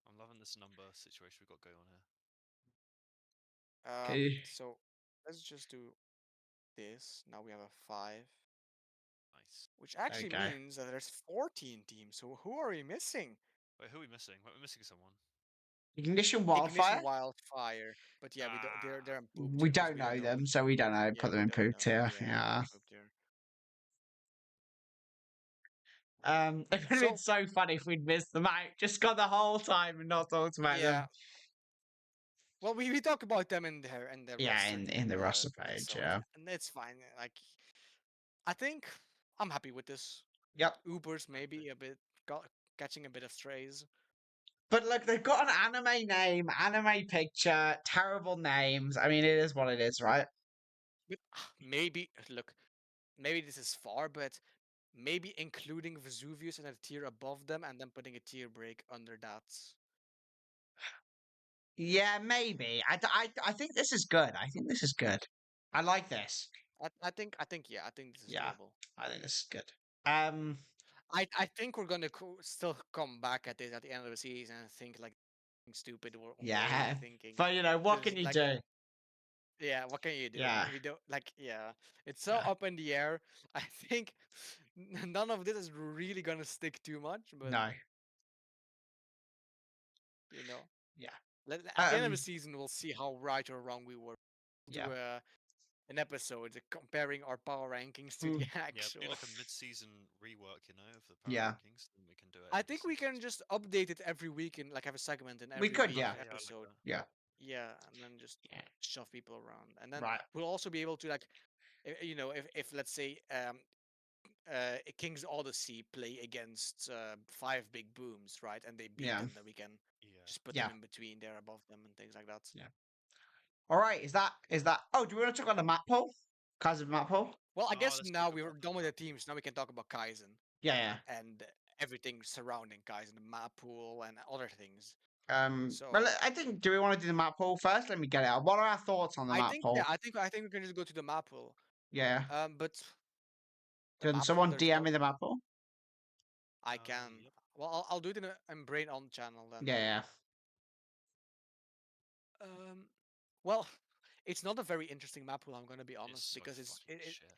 I'm loving this number situation we've got going on here. Okay. So let's just do this. Now we have a 5, Nice. which actually go. means that there's 14 teams. So who are we missing? Wait, who are we missing? Wait, we're missing someone. Ignition Ignition Wildfire. Wildfire, but yeah, they're in poop We tier 'cause don't know them, what- so we don't know. Yeah, Put them we in don't poop know. tier. Yeah, Yeah. poop tier. It would have been So so funny if we'd missed them out, just gone the whole time and not talked about them. yeah, well, we talk about them in the Yeah, roster in the roster thing, page. so Yeah. and it's fine. Like, I think I'm happy with this. Yep. Ubers maybe a bit catching a bit of strays. But look, they've got an anime name, anime picture, terrible names. I mean, it is what it is, right? But maybe look, maybe this is far, but maybe including Vesuvius in a tier above them and then putting a tier break under that. Yeah, maybe. I think this is good. I think this is good. I like this. I think yeah, I think this is Yeah, doable. I think this is good. Um, I think we're gonna still come back at this at the end of the season and think like stupid what we're yeah. thinking. But you know, what 'Cause, can you like, do? yeah, what can you do? Yeah. We don't like, yeah, it's so Yeah. up in the air. I think none of this is really gonna stick too much, but No. you know, Yeah. at the end of the Um. season, we'll see how right or wrong we were. We'll Yeah. do an episode comparing our power rankings to Mm. the Yeah, actual. do like a mid-season rework, you know, of the power Yeah. rankings. Then we can do it. I every think we season. can just update it every week and like have a segment in We every could, week yeah. Yeah, I like episode. that. Yeah. Yeah, and then just Yeah. shove people around, and then Right. we'll also be able to like, you know, if let's say King's Odyssey play against 5 big booms, right, and they beat Yeah. them, then we can Yeah. just put Yeah. them in between there above them and things like that. Yeah. All right. Is that? Oh, do we want to talk about the map poll? Kaizen map poll? Well, I Oh, guess let's now keep it we're back done on with the that one. teams. Now we can talk about Kaizen Yeah. and everything surrounding Kaizen, the map pool and other things. Yeah. So Well, I think. Do we want to do the map poll first? Let me get it out. What are our thoughts on the I map think poll? yeah, I think we can just go to the map pool. Yeah. But the Can map pool, someone there's DM no. me the map poll? I can. Yep. Well, I'll do it in Brain On channel then. Yeah. Well, it's not a very interesting map pool. I'm gonna be honest It's so because fucking shit.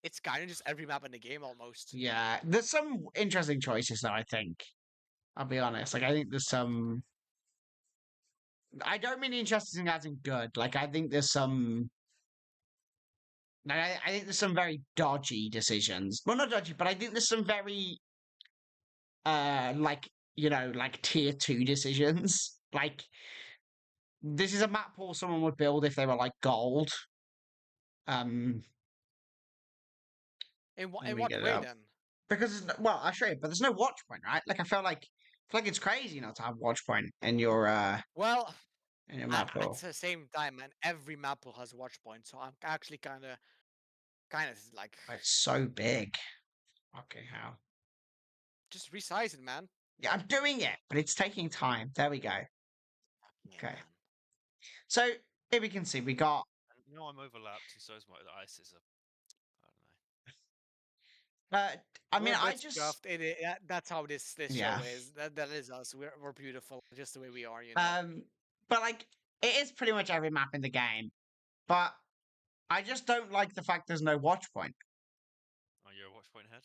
it's kind of just every map in the game almost. Yeah. There's some interesting choices though. I think. I'll be honest. Like I think there's some. I don't mean interesting as in good. Like I think there's some. Like, I think there's some very dodgy decisions. Well, not dodgy, but I think there's some very like like tier 2 decisions. Like this is a map pool someone would build if they were like gold. Um In let me what get it way up. then? Because well, I'll show you, but there's no watch point, right? Like I feel like it's crazy not to have watch point Well, in your map at pool. the same time, man, every map pool has watch points, so I'm actually kind of like It's so big. Okay, how? just resize it, man. Yeah, I'm doing it, but it's taking time. There we go. Yeah, Okay. man. So here we can see we got And now I'm overlapped, and so is my the ice is a. I don't know. I mean We're a I bit just scuffed. That's how this Yeah. show is. That is us. We're beautiful, just the way we are, you know. but like it is pretty much every map in the game. But I just don't like the fact there's no watch point. Oh, you're a watch point head.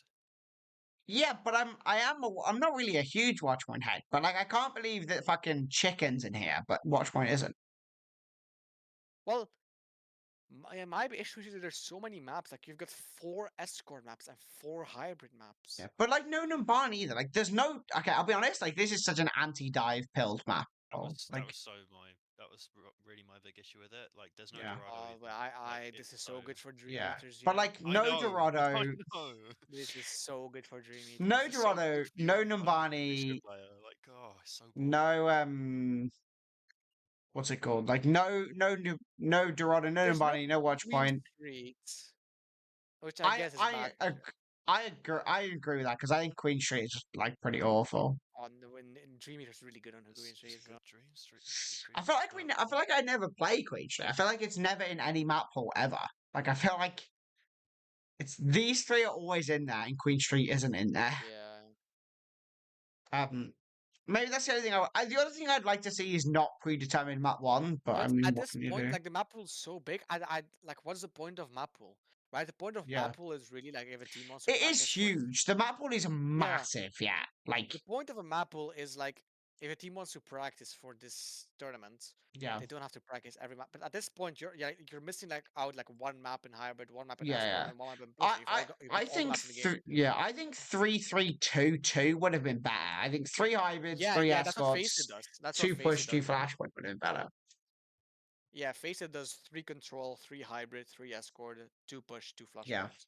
Yeah, but I'm not really a huge watch point head. But like I can't believe that fucking chicken's in here, but watch point isn't. Well, my issue is that there's so many maps. Like you've got 4 escort maps and 4 hybrid maps. Yeah, but like no Numban either. Like there's no. Okay, I'll be honest. Like this is such an anti-dive pilled map. That Oh, was like that was so that was really my big issue with it. Like, there's no Yeah. Dorado But either. Like, this it's is so. so good for Dream Yeah. Eaters, But like I no know, I Dorado, know. This is so good for Dream no Eaters. This is so Dorado, good for no you. I'm a Lucio Numbani, player. Like, oh, it's so boring. no what's it called? Like no Dorado, no There's no Numbani, no Watch Queen Point. Street, which I I guess is I bad for ag- I agree with that because I think Queen Street is like pretty awful. on when Dream Eater's really good on the Queen Street. It's So. good Dream Street. Dream Street's good. I feel like I never play Queen Street. I feel like it's never in any map pool ever. Like I feel like it's these three are always in there, and Queen Street isn't in there. Yeah. Maybe that's the only thing. The other thing I'd like to see is not predetermined map one. But I But mean, at what this can you point, do? like the map pool's so big, I like what's the point of map pool? Right? The point of Yeah, map pool is really like if a team wants to it is practice for it. huge. The map pool is Yeah. massive. Yeah, like The point of a map pool is like if a team wants to practice for this tournament, yeah, they don't have to practice every map. But at this point, you're missing like out like one map in hybrid, one map in yeah, escort, yeah. and one map in push. You got I all the think maps in the game. I think 3-3-2-2 would have been better. I think three hybrids, Yeah, three yeah, that's what Face It escorts, does. That's what two Face push, It two does. flash would have been better. Yeah, Face It does 3 control, 3 hybrid, 3 escort, 2 push, 2 flash Yeah. points.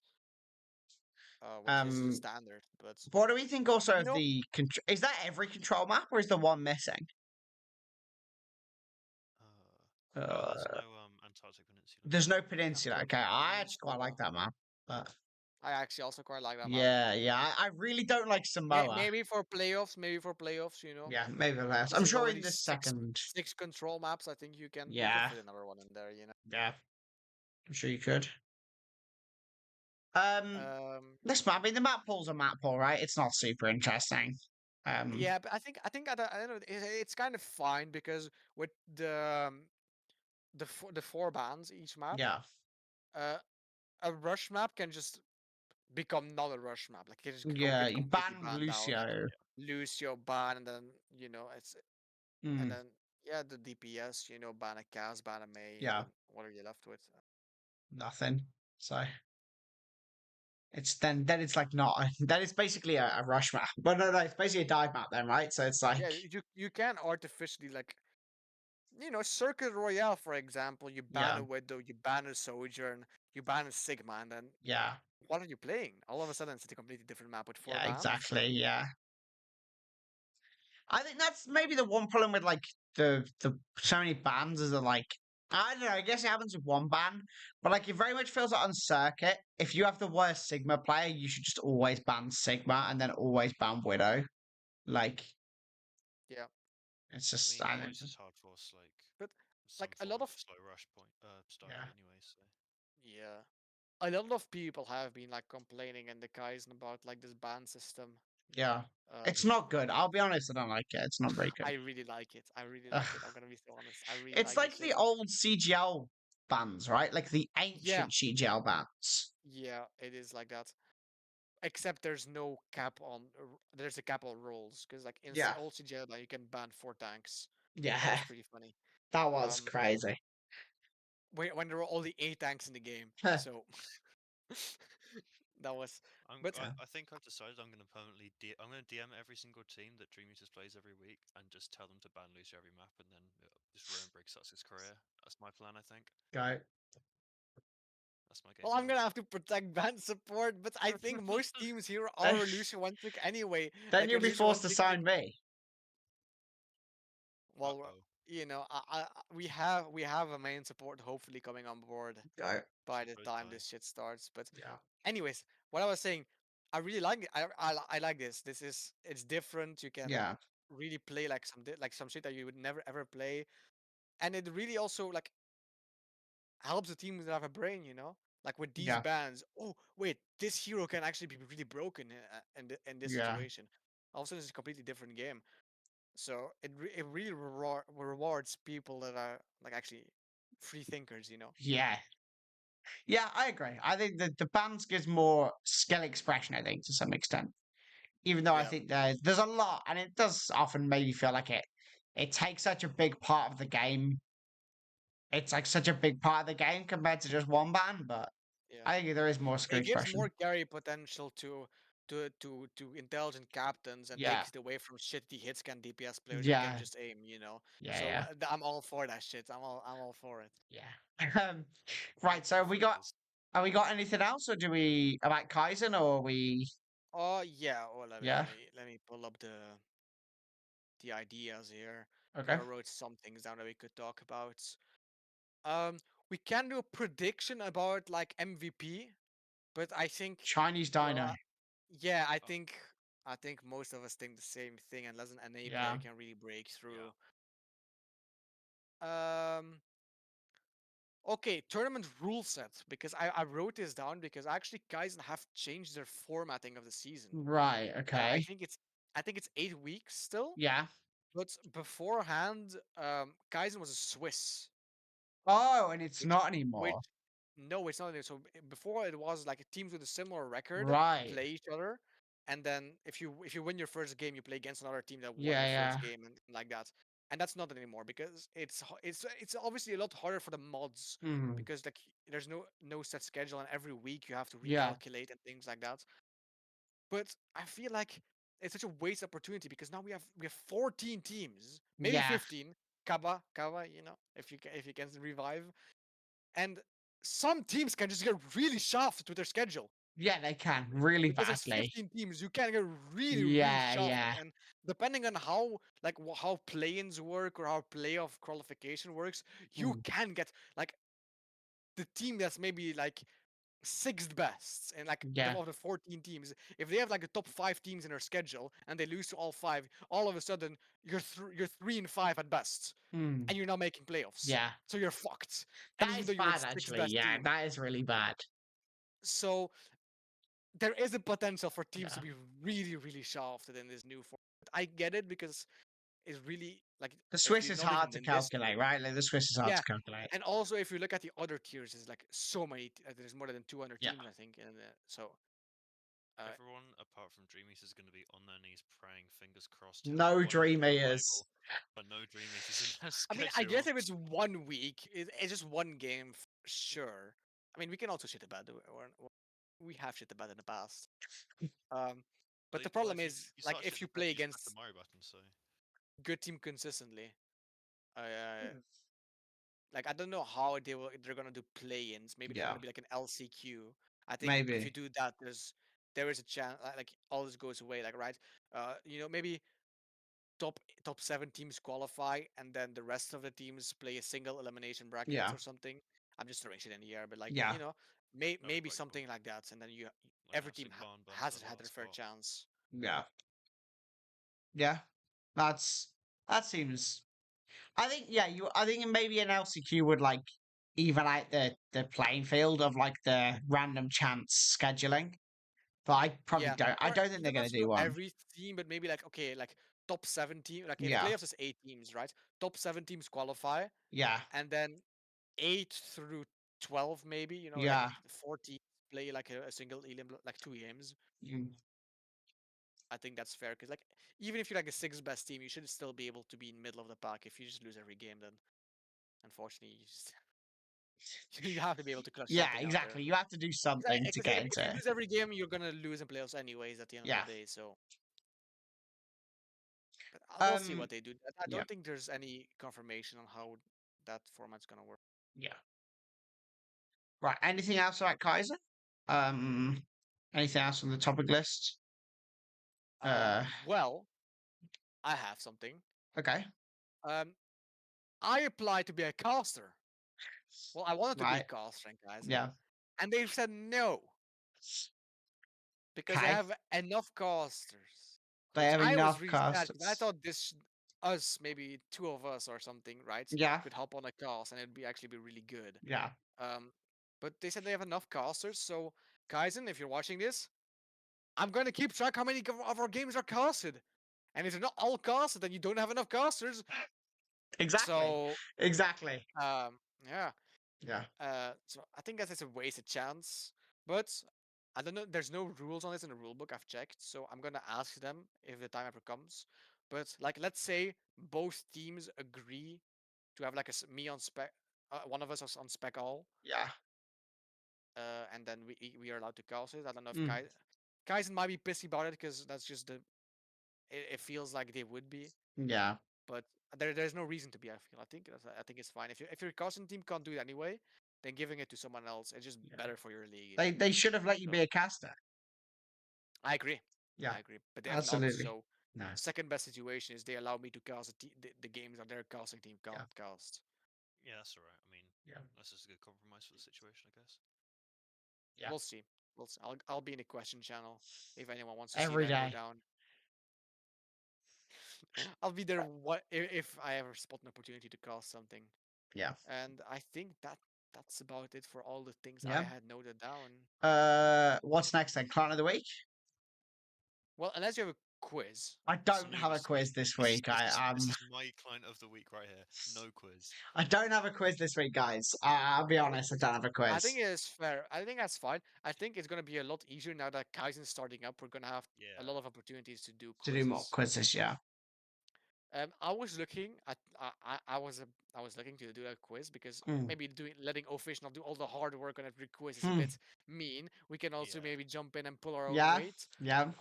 Which is Um, standard, but what do we think also you of know, the control? Is that every control map or is the one missing? Oh, there's Uh, no Antarctic Peninsula. there's no peninsula. Okay, Antarctic I actually quite like Peninsula. that map. But I actually also quite like that map. yeah, yeah, I really don't like Samoa. Maybe for playoffs, you know, Yeah, maybe less. because I'm there's sure already in the second. six control maps. I think you can Yeah, fit another one in there, you know. yeah, I'm sure you could. Um, Um, this map, I mean, the map pool's a map pool, right? It's not super interesting. yeah, but I think I don't know, it's kind of fine because with the four bans each map, Yeah, uh, a rush map can just become not a rush map. Like it just yeah, get you completely ban banned out. Lucio. Lucio ban, and then you know it's and Mm, then yeah, the DPS, you know, ban a Cas, ban a May, and yeah, then what are you left with? nothing. So it's then it's like not then it's basically a rush map. But no, it's basically a dive map then, right? So it's like Yeah, you can artificially like you know Circuit Royale, for example. You ban yeah, a Widow, you ban a Sojourn, you ban a Sigma, and then yeah, what are you playing? All of a sudden, it's a completely different map with four yeah, bans. exactly, yeah. I think that's maybe the one problem with like the so many bans is that like I don't know. I guess it happens with one ban, but like it very much feels like on circuit. If you have the worst Sigma player, you should just always ban Sigma and then always ban Widow. Like Yeah, it's I just mean, I you don't. always just hard force like but some like a form lot of of slow rush point style Yeah, anyway. So yeah, a lot of people have been like complaining in the Kaizen about like this ban system. yeah. Um, It's not good. I'll be honest. I don't like it. It's not very good. I really like it. I really Ugh. like it. I'm gonna be so honest. I really It's like this like the system. old CGL bans, right? Like the Yeah, ancient CGL bans. yeah, it is like that. Except there's no cap on. There's a cap on rolls because like in Yeah, old CGL you can ban 4 tanks. That yeah. was pretty funny. That was Um, crazy. when there were only 8 tanks in the game, so that was. But I think I've decided I'm gonna permanently I'm gonna DM every single team that Dream Eaters plays every week and just tell them to ban Lucio every map and then just ruin Briggsat's career. That's my plan. I think Go. that's my game well, I'm plan. gonna have to protect ban support. But I think most teams here Then, are Lucio one trick anyway. then Like you'll with be Lucio one forced to trick, sign me. well, Uh-oh. you know, we have a main support hopefully coming on board Go. by the Both time dying. this shit starts. But Yeah. anyways, what I was saying, I really like it. I like this. It's different. You can Yeah. really play like some shit that you would never ever play, and it really also like helps the team that have a brain. You know, like with these Yeah. bans. Oh wait, this hero can actually be really broken in this Yeah. situation. All of a sudden, it's a completely different game. So it really rewards people that are like actually free thinkers. You know. Yeah. Yeah, I agree. I think that the bands gives more skill expression, I think, to some extent. Even though I Yeah. think there's a lot, and it does often maybe feel like it takes such a big part of the game. It's like such a big part of the game compared to just one band, but Yeah. I think there is more skill It gives expression. more carry potential to to intelligent captains and Yeah. takes it away from shitty hitscan DPS players who can Yeah. just aim, you know. Yeah. So Yeah. I'm all for that shit. I'm all for it. Yeah. Right. So Captain have Flickers. we got anything else, or do we about Kaizen, or are we? Oh yeah. Well, let me Yeah. let me let me pull up the ideas here because Okay. I wrote some things down that we could talk about. Um, we can do a prediction about like MVP, but I think, Chinese well, Dino. yeah, I Oh, think I think most of us think the same thing, unless an NA player Yeah. can really break yeah. through. Um, okay, tournament rule set because I wrote this down because actually Kaizen have changed their formatting of the season. Right. I Okay. think it's 8 weeks still, Yeah. but beforehand, Kaizen was a Swiss. Oh, and it's Which not which anymore. no, it's not. So before it was like teams with a similar record Right. play each other, and then if you win your first game, you play against another team that won Yeah. your Yeah. first game and like that. And that's not anymore because it's obviously a lot harder for the mods Mm. because like there's no set schedule and every week you have to Yeah. recalculate and things like that. But I feel like it's such a waste opportunity because now we have 14 teams, maybe Yeah. 15. Kaba, you know, if you can revive, and some teams can just get really shafted with their schedule Yeah. They can really because there's badly. 15 teams. You can get really, really Yeah. shafted, Yeah. and depending on how like how play-ins work or how playoff qualification works, you Mm. can get like the team that's maybe like sixth best and like Yeah. of the 14 teams. If they have like the top 5 teams in their schedule and they lose to all 5, all of a sudden you're 3-5 at best, Mm. and you're not making playoffs. Yeah. So you're fucked. And That even is though you're the bad, sixth actually. best Yeah. team. That is really bad. So there is a potential for teams to Yeah. be really, really shafted in this new format. I get it because it's really like The if Swiss you is not even hard to in this, calculate, right? Like the Swiss is hard yeah. to calculate. And also if you look at the other tiers, there's like so many. There's more than 200 Yeah. teams, I think, and so uh, Everyone apart from Dream Eaters is going to be on their knees praying, fingers crossed, to have No one week Dream Eaters. revival, but no Dream Eaters in their I mean, I guess schedule. if it's 1 week, it's just one game, sure. I mean, we can also shit about it, or we have shit about it in the past. Um, but the Well, problem if is, you like, start if shitting you the bed, play you just press the against Mario button. So good team consistently, uh, Mm. like I don't know how they're gonna do play-ins. Maybe there's Yeah. gonna be like an LCQ. I think if you Maybe. do that, there is a chance like all this goes away. Like right, maybe top 7 teams qualify, and then the rest of the teams play a single elimination bracket Yeah. or something. I'm just throwing shit in the air, but like Yeah. that'd be maybe quite cool. something like that, and then Like an every team absolute barn burner for hasn't the had their last fair spot. chance. Yeah. Yeah. That's that seems. I think. Yeah. I think maybe an LCQ would like even out the playing field of like the random chance scheduling. But I probably Yeah, don't. I or don't think they're even not gonna through do one. every team, but maybe like okay, like top 7 team. Like in the Yeah. playoffs, is 8 teams, right? Top 7 teams qualify, Yeah. and then 8 through 12, maybe like Yeah. 4 teams play like a single elim, like 2 games. Mm. I think that's fair because like even if you're like a sixth best team, you should still be able to be in middle of the pack. If you just lose every game, then unfortunately you just you have to be able to clutch Yeah. something out there. Exactly. You have to do something to Because get if into you it. lose every game, you're gonna lose in playoffs anyways at the end of Yeah. the day. So but we'll see Um. what they do. I Yeah. don't think there's any confirmation on how that format's gonna work. Yeah. Right. Anything else about Kaiser? Um. Anything else on the topic list? Uh. Well, I have something. Okay. Um, I applied to be a caster. Well, I wanted to be a Right. caster in Kaizen, Yeah. and they said no because they Okay. have enough casters. They Which have I was enough really sad because I casters. thought us, maybe 2 of us or something, right, Yeah. could hop on a cast and it'd be actually be really good. Yeah. Um, but they said they have enough casters, so Kaizen, if you're watching this, I'm gonna keep track how many of our games are casted. And if they're not all casted, then you don't have enough casters. Exactly. So, Exactly. yeah. Yeah. So I think that is a wasted chance. But I don't know. There's no rules on this in the rule book. I've checked, so I'm gonna ask them if the time ever comes. But like, let's say both teams agree to have like me on spec, one of us is on spec all, Yeah. and then we are allowed to cast it. I don't know if Mm. Kaizen might be pissy about it because that's just the. It feels like they would be, Yeah. but there's no reason to be. I think it's fine if your casting team can't do it anyway, then giving it to someone else it's just Yeah. better for your league. They should have let you be Sure. a caster. I agree. Yeah. I agree, but they have not. Absolutely. So No. second best situation is they allow me to cast the games that their casting team Yeah. can't cast. Yeah, that's all right. I mean, Yeah. that's just a good compromise for the situation, I guess. Yeah. We'll see. We'll see. I'll be in the question channel if anyone wants to see Every that go day. down. I'll be there. What if I ever spot an opportunity to cast something? Yeah. And I think that's about it for all the things I Yeah. had noted down. What's next then? Client of the week? Well, unless you have a quiz. I don't have a Snooze. quiz this This is, week. this is this is my client of the week right here. No quiz. I don't have a quiz this week, guys. I'll be honest, I don't have a I quiz think it is fair. I think that's fine. I think it's gonna be a lot easier now that Kaizen's starting up. We're gonna have Yeah. a lot of opportunities to do to do more quizzes. quizzes. Yeah. I was looking at I was looking to do a quiz because Mm. maybe letting official do all the hard work on every quiz is a Hmm. bit mean. We can also Yeah. maybe jump in and pull our own Yeah. weight. Yeah.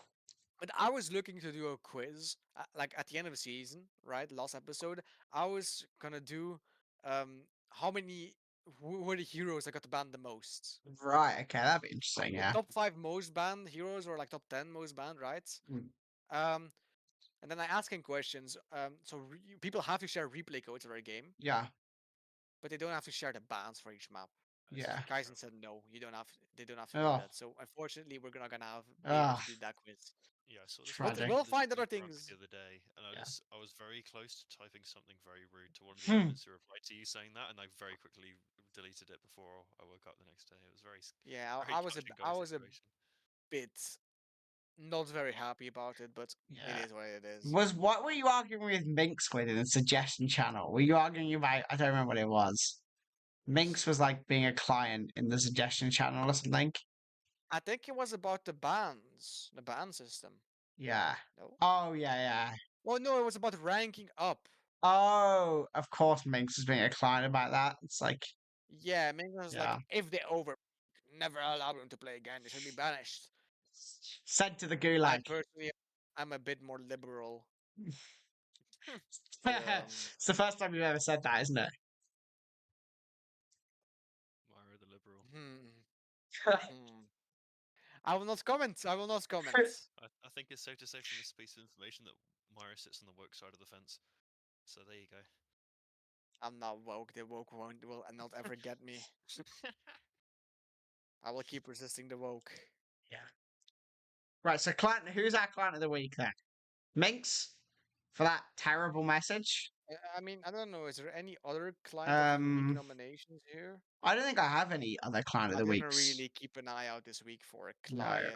But I was looking to do a quiz, like at the end of the season, right? Last episode, I was gonna do how many who were the heroes that got banned the most? Right. Okay, that'd be interesting. The Yeah. top 5 most banned heroes or like top 10 most banned, right? Mm. Um, and then I asking questions. So people have to share replay codes for a game, Yeah. but they don't have to share the bans for each map. Yeah. Kaizen said no, you don't have. They don't have to do Oh. that. So unfortunately, we're not gonna be able Oh. to do that quiz. Yeah, I saw this We'll, message Tragic. we'll from this find other dude drunk things. the other day, and Yeah. I was very close to typing something very rude to one of the Hmm. admins who replied to you saying that, and I very quickly deleted it before I woke up the next day. It was very Yeah, very touch and go I was a situation. bit not very happy about it, but it Yeah. is what it is. What were you arguing with Minx with in the suggestion channel? Were you arguing about? I don't remember what it was. Minx was like being a client in the suggestion channel or something. I think it was about the bans, the ban system. Yeah. No. Oh yeah, yeah. Oh no, it was about ranking up. Oh, of course, Minx was being a client about that. It's like, Yeah, I mean, it was yeah, like if they over, never allow them to play again. They should be banished. sent to the I gulag. personally, I'm a bit more liberal. It's the first time you've ever said that, isn't it? Myra the liberal. I will not comment. I will not comment. I think it's safe to say from this piece of information that Myra sits on the woke side of the fence. So there you go. I'm not woke. The woke will not ever get me. I will keep resisting the woke. Yeah. Right, so client, who's our client of the week then? Minx for that terrible message. I mean, I don't know. Is there any other client of the week nominations here? I don't think I have any other client of I the didn't weeks. really keep an eye out this week for a No. client.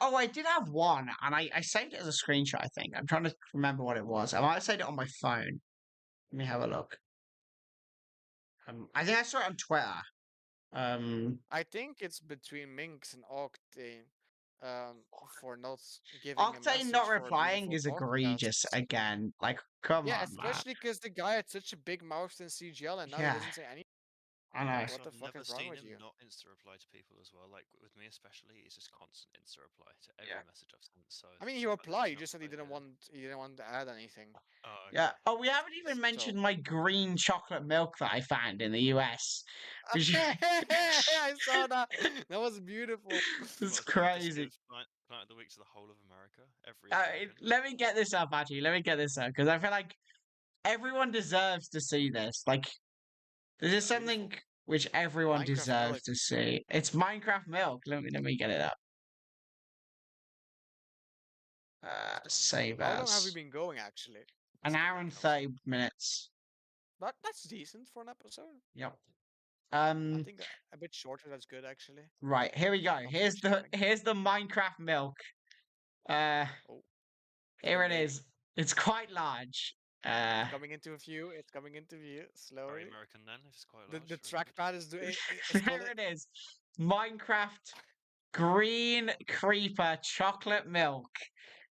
I did have one, and I saved it as a screenshot. I think I'm trying to remember what it was. I might have saved it on my phone. Let me have a look. I think I saw it on Twitter. I think it's between Minx and Octane for not giving a Octane message not for a replying beautiful is egregious podcast. again. Like, come Yeah, on, man. especially because the guy had such a big mouth in CGL and now he Yeah, doesn't say anything. I know. Like, Also, what the I've fuck never is wrong seen with him you? not insta reply to people as well. Like with me especially, it's just constant insta reply to every Yeah. message I've sent. So I mean, the he fact that replied. He not just said replied, he didn't want to add anything. Oh, Yeah. okay. Oh, we haven't even So mentioned my green chocolate milk that I found in the US. Which I saw that. That was beautiful. it's What, so you just crazy. give client of the week to the whole of America, every American. Let me get this up, actually. Let me get this up because I feel like everyone deserves to see this. Like, this is something Beautiful. which everyone Minecraft deserves milk. to see. It's Minecraft milk. Let me get it up. Save How long have we as been going actually? an It's hour getting and healthy. 30 minutes. That's decent for an episode. Yep. I think a bit shorter. That's good actually. Right, here we go. Not too much chatting. Here's the Minecraft milk. Oh, Here it big. is. It's quite large. It's coming into view. It's coming into view Very slowly. American then, if it's quite large. The Very good. trackpad is doing. It's called There it is. Minecraft green creeper chocolate milk.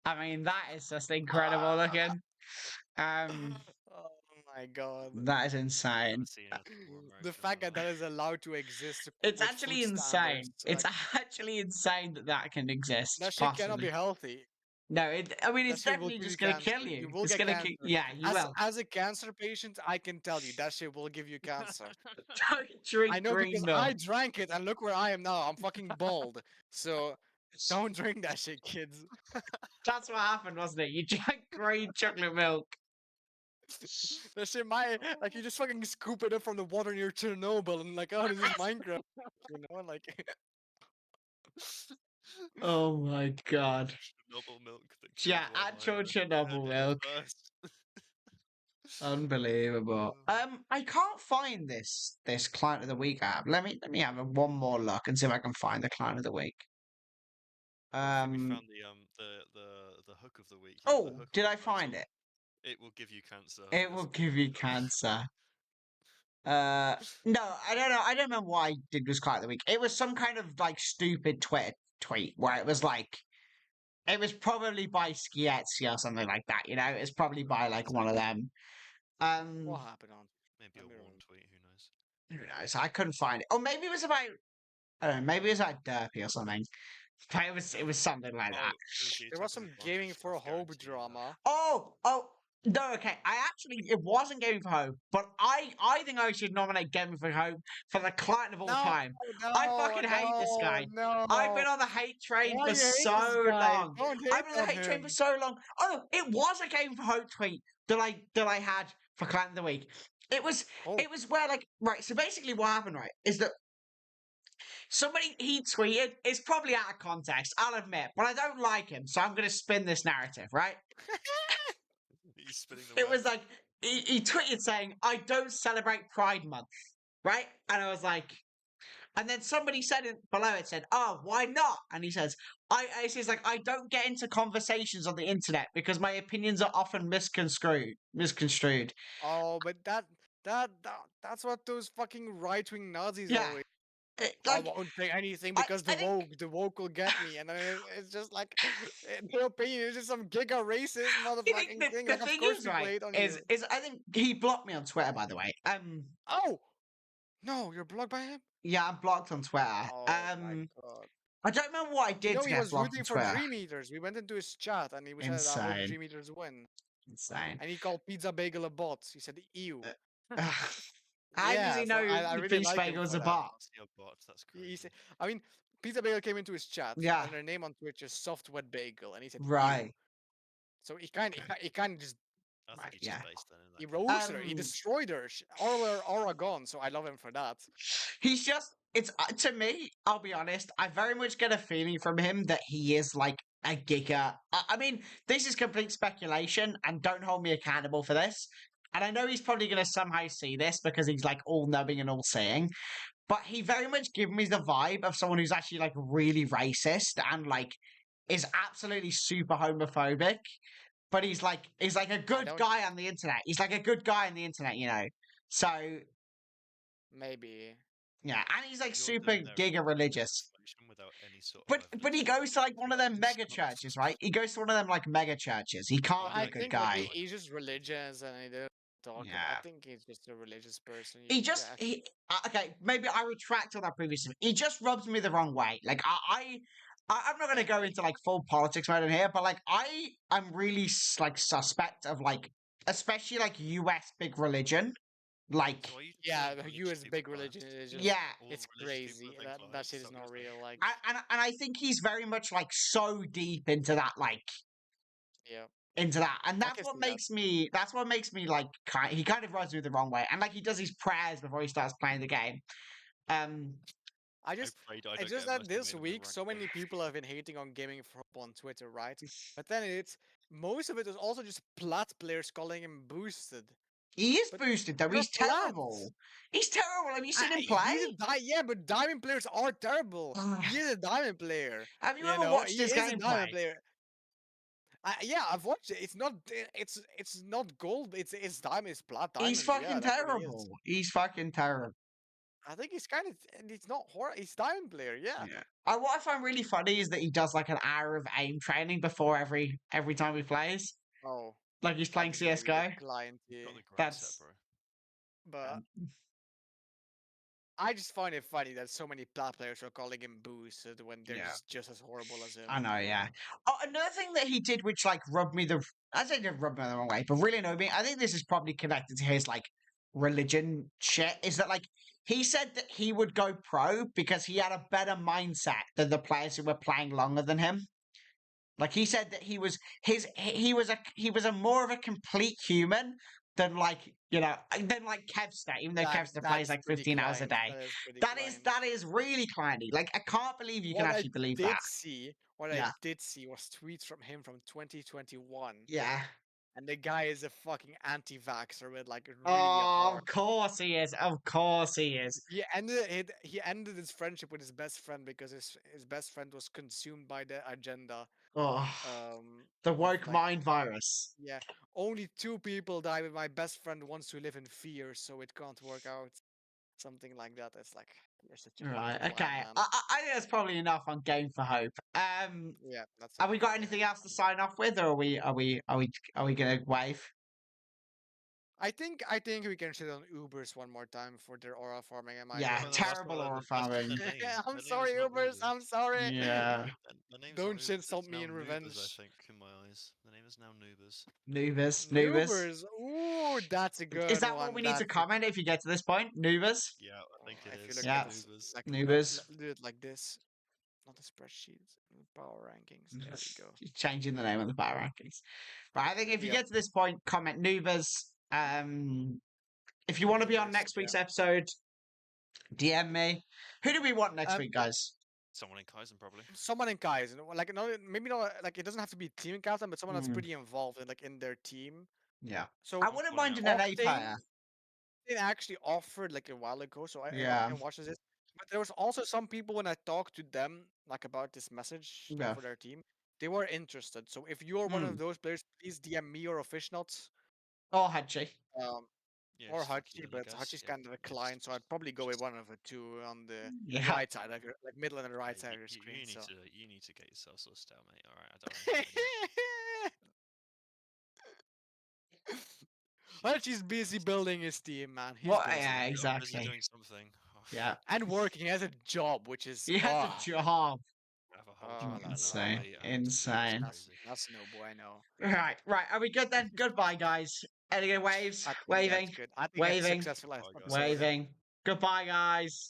I mean, that is just incredible looking. Oh my god. That is I've insane. never seen anything more The American fact than that that is allowed to exist It's with food actually insane. standards, It's like actually insane that that can exist, that shit cannot be possibly. healthy. No, I mean, That it's shit will definitely give you just going to kill cancer. You you. will It's get going to, cancer. yeah, you will. As a cancer patient, I can tell you that shit will give you cancer. Don't I drink know green because milk. I drank it and look where I am now. I'm fucking bald. So don't drink that shit, kids. That's what happened, wasn't it? You drank green chocolate milk. That shit might like you just fucking scoop it up from the water near Chernobyl and like, oh, this is Minecraft. You know, like Oh my god. Chernobyl milk that Yeah, killed one of actual my. You heard Chernobyl it here milk. first. Unbelievable. I can't find this client of the week app. Let me have one more look and see if I can find the client of the week. Oh, I think we Um. found the hook of the week. Yeah, the Oh, hook of did the I find title. it? It will give you cancer. I It think will that's give you cancer. No, I don't know. I don't remember what I did was client of the week. It was some kind of like stupid Twitter tweet where it was like it was probably by Skietzi or something like that. You know, it's probably by like one of them. what happened on? Maybe Let a me warm remember. tweet. Who knows? Who knows? I couldn't find it. Or maybe it was about I don't know, maybe it was like Derpy or something. But it was something like Oh, that. it was you There was took some advantage gaming for stuff, hope guarantee you that. drama. Oh no, okay. I actually it wasn't Gaming for Hope, but I think I should nominate Gaming for Hope for the client of all No, time. I no, fucking hate this no, guy. I've no. been on the hate train Why for you hate this so guy? long. Don't I've hate been on on the hate train for him. so long. Oh no, it was a Gaming for Hope tweet that I had for client of the week. It was Oh, it was where like right. So basically, what happened right is that somebody he tweeted, it's probably out of context, I'll admit, but I don't like him, so I'm going to spin this narrative, right? He's spinning the It web. was like, he tweeted saying, I don't celebrate Pride Month, right? And I was like, and then somebody said it below it said, oh, why not? And he says, he says like, I don't get into conversations on the internet because my opinions are often misconstrued. oh, but that's what those fucking right-wing Nazis Yeah. always. I Like, won't say anything I, because I think the woke will get me, and then it's just like, in their opinion, it's just some giga racist I think motherfucking thing. the Like, of thing course is, we right, play it on is you. is I think he blocked me on Twitter, by the way. Oh no, you're blocked by him. Yeah, I'm blocked on Twitter. Oh my god. I don't remember what I You did know to he get was blocked on rooting for Twitter. Dream Eaters. We went into his chat and he said, "I hope Insane, Dream Eaters win." insane. And he called Pizza Bagel a bot. He said, "Ew." Ugh. How does Yeah, he so know I the really Beast like him Bagel was for a that. bot? See a bot. That's He crazy. said, I mean, Pizza Bagel came into his chat Yeah, and their name on Twitch is Soft Wet Bagel, and he said, "Ew." right, So he kind of just I think right, he's yeah. just based then in he that case. roasted her. He destroyed her. Aura gone. So I love him for that. He's just, it's to me, I'll be honest, I very much get a feeling from him that he is like a giga. I mean, this is complete speculation and don't hold me accountable for this. And I know he's probably going to somehow see this because he's like all knowing and all seeing. But he very much gave me the vibe of someone who's actually like really racist and like is absolutely super homophobic. But he's like a I good don't. guy on the internet. He's like a good guy on the internet, you know. So Maybe. yeah, and he's like You're super doing their giga religious. speculation without any sort of But evidence he or goes to proof. like one of You're them mega just churches, right? He goes to one of them like mega churches. He Well, can't be a I good think like guy. he's just religious and he didn't talk about. I Yeah. think he's just a religious person. He just Yeah. he okay. Maybe I retract all that previously. He just rubs me the wrong way. Like I'm not going to go into like full politics mode in here, but like I'm really like suspect of like especially like U.S. big religion. Like So are you just Yeah, calling the religious US people big religion clients? is just yeah, All it's religious people crazy. have been That clients? shit Is is that what not you're saying? real. Like, and I think he's very much like so deep into that yeah, and I can see that. that's what makes me like he kind of rubs me the wrong way and like he does his prayers before he starts playing the game. Um, I I just, prayed I it's don't just get that this impersonated in the week, so right way. many people have been hating on Gaming for Hope on Twitter, right? But then it's most of it is also just plat players calling him boosted. he is But boosted though. you're He's plat. terrible. He's terrible. Have you seen him play? He's yeah, but diamond players are terrible. Ugh. He is a diamond player. Have you You ever know, watched he his is a diamond gameplay? player. Yeah, I've watched it. It's not gold. It's diamond. It's plat He's diamond. Yeah, fucking that's what he is. terrible. He's fucking terrible. I think he's kind of. It's not horror. He's diamond player. Yeah. Yeah. What I find really funny is that he does like an hour of aim training before every time he plays. Oh. Like he's playing Obviously, we CS:GO. declined Got the. the grind set, That's bro. But I just find it funny that so many plat players are calling him boosted when they're yeah. just as horrible as him. I know, yeah. Oh, another thing that he did, which like rubbed me the, I say didn't rub me the wrong way, but really annoyed me. I think this is probably connected to his like religion shit. Is that like he said that he would go pro because he had a better mindset than the players who were playing longer than him. Like he said that he was a more of a complete human than like than like Kevster, even though Kevster plays That's like pretty 15 hours a client. day. That is pretty That is client. that is really climbing. Like I can't believe you can What I actually believe did that. see, what I Yeah. did see was tweets from him from 2021, Yeah. and the guy is a fucking anti-vaxxer with like really a Oh, hard. of course he is. Of course he is. He ended his friendship with his best friend because his best friend was consumed by the agenda. Oh, the Of woke like, mind virus. yeah, only 2 people die, but my best friend wants to live in fear, so it can't work out. Something like that. It's like you're such a Right. fucking Okay. clown, man. I think that's probably enough on Game for Hope. Yeah, that's Have we enough got on anything him. else to sign off with, or are we gonna wave? I think we can shit on Ubers one more time for their aura farming. Am I Yeah, Well, doing no, this? terrible aura that's not farming. their name. I'm Their name is sorry, not Ubers. Ubers. I'm sorry. Yeah, Their name's not Don't Ubers. shit It's salt me now in Noobers, I revenge. think, in my eyes. The name is now Noobers. Noobers, Noobers. Noobers. Ooh, that's a Is good that what we one. need to comment if you get to this point? Noobers. Yeah, I think it If you is. look at Yeah, this, Noobers. like, Noobers. do it like this, not a spreadsheet. Power rankings. There we go. Changing the name of the power rankings. Right, I think if you Yep. get to this point, comment Noobers. If you want to be on Noobers. next Yeah. week's episode, DM me. Who do we want next week, guys? Someone in Kaizen, probably. Someone in Kaizen, like no, maybe not like it doesn't have to be team captain, but someone that's Hmm, pretty involved in like in their team. yeah, So I I'm wouldn't calling mind out. an NA Octane, player. it actually offered like a while ago, so Yeah, and watches this. But there was also some people when I talked to them like about this message like yeah. for their team, they were interested. So if you're one Hmm. of those players, please DM me or Officialnuts, Oh, Hachi. um, Yeah, or just fuck Hachi. you then, I But guess. Hachi's Yeah, kind of a yeah, just, client, so just, I'd probably go with just one of the two on the Yeah. right side, like middle and the right yeah, side of your screen. you need So. to get yourself sorted out, mate. All right, I don't want to hear it anymore. Hachi's busy building his team, man. He's What? busy. Yeah, I'm busy exactly. doing something. Yeah, And working. He has a job, which is he has a job. I have a whole oh job la and a la. Insane, family, and it's insane. crazy. That's no bueno. Right, right. Are we good then? Goodbye, guys. Any waves? I think that's Waving, good. I think it's waving, successful Bye, guys. episode. waving. Goodbye, guys.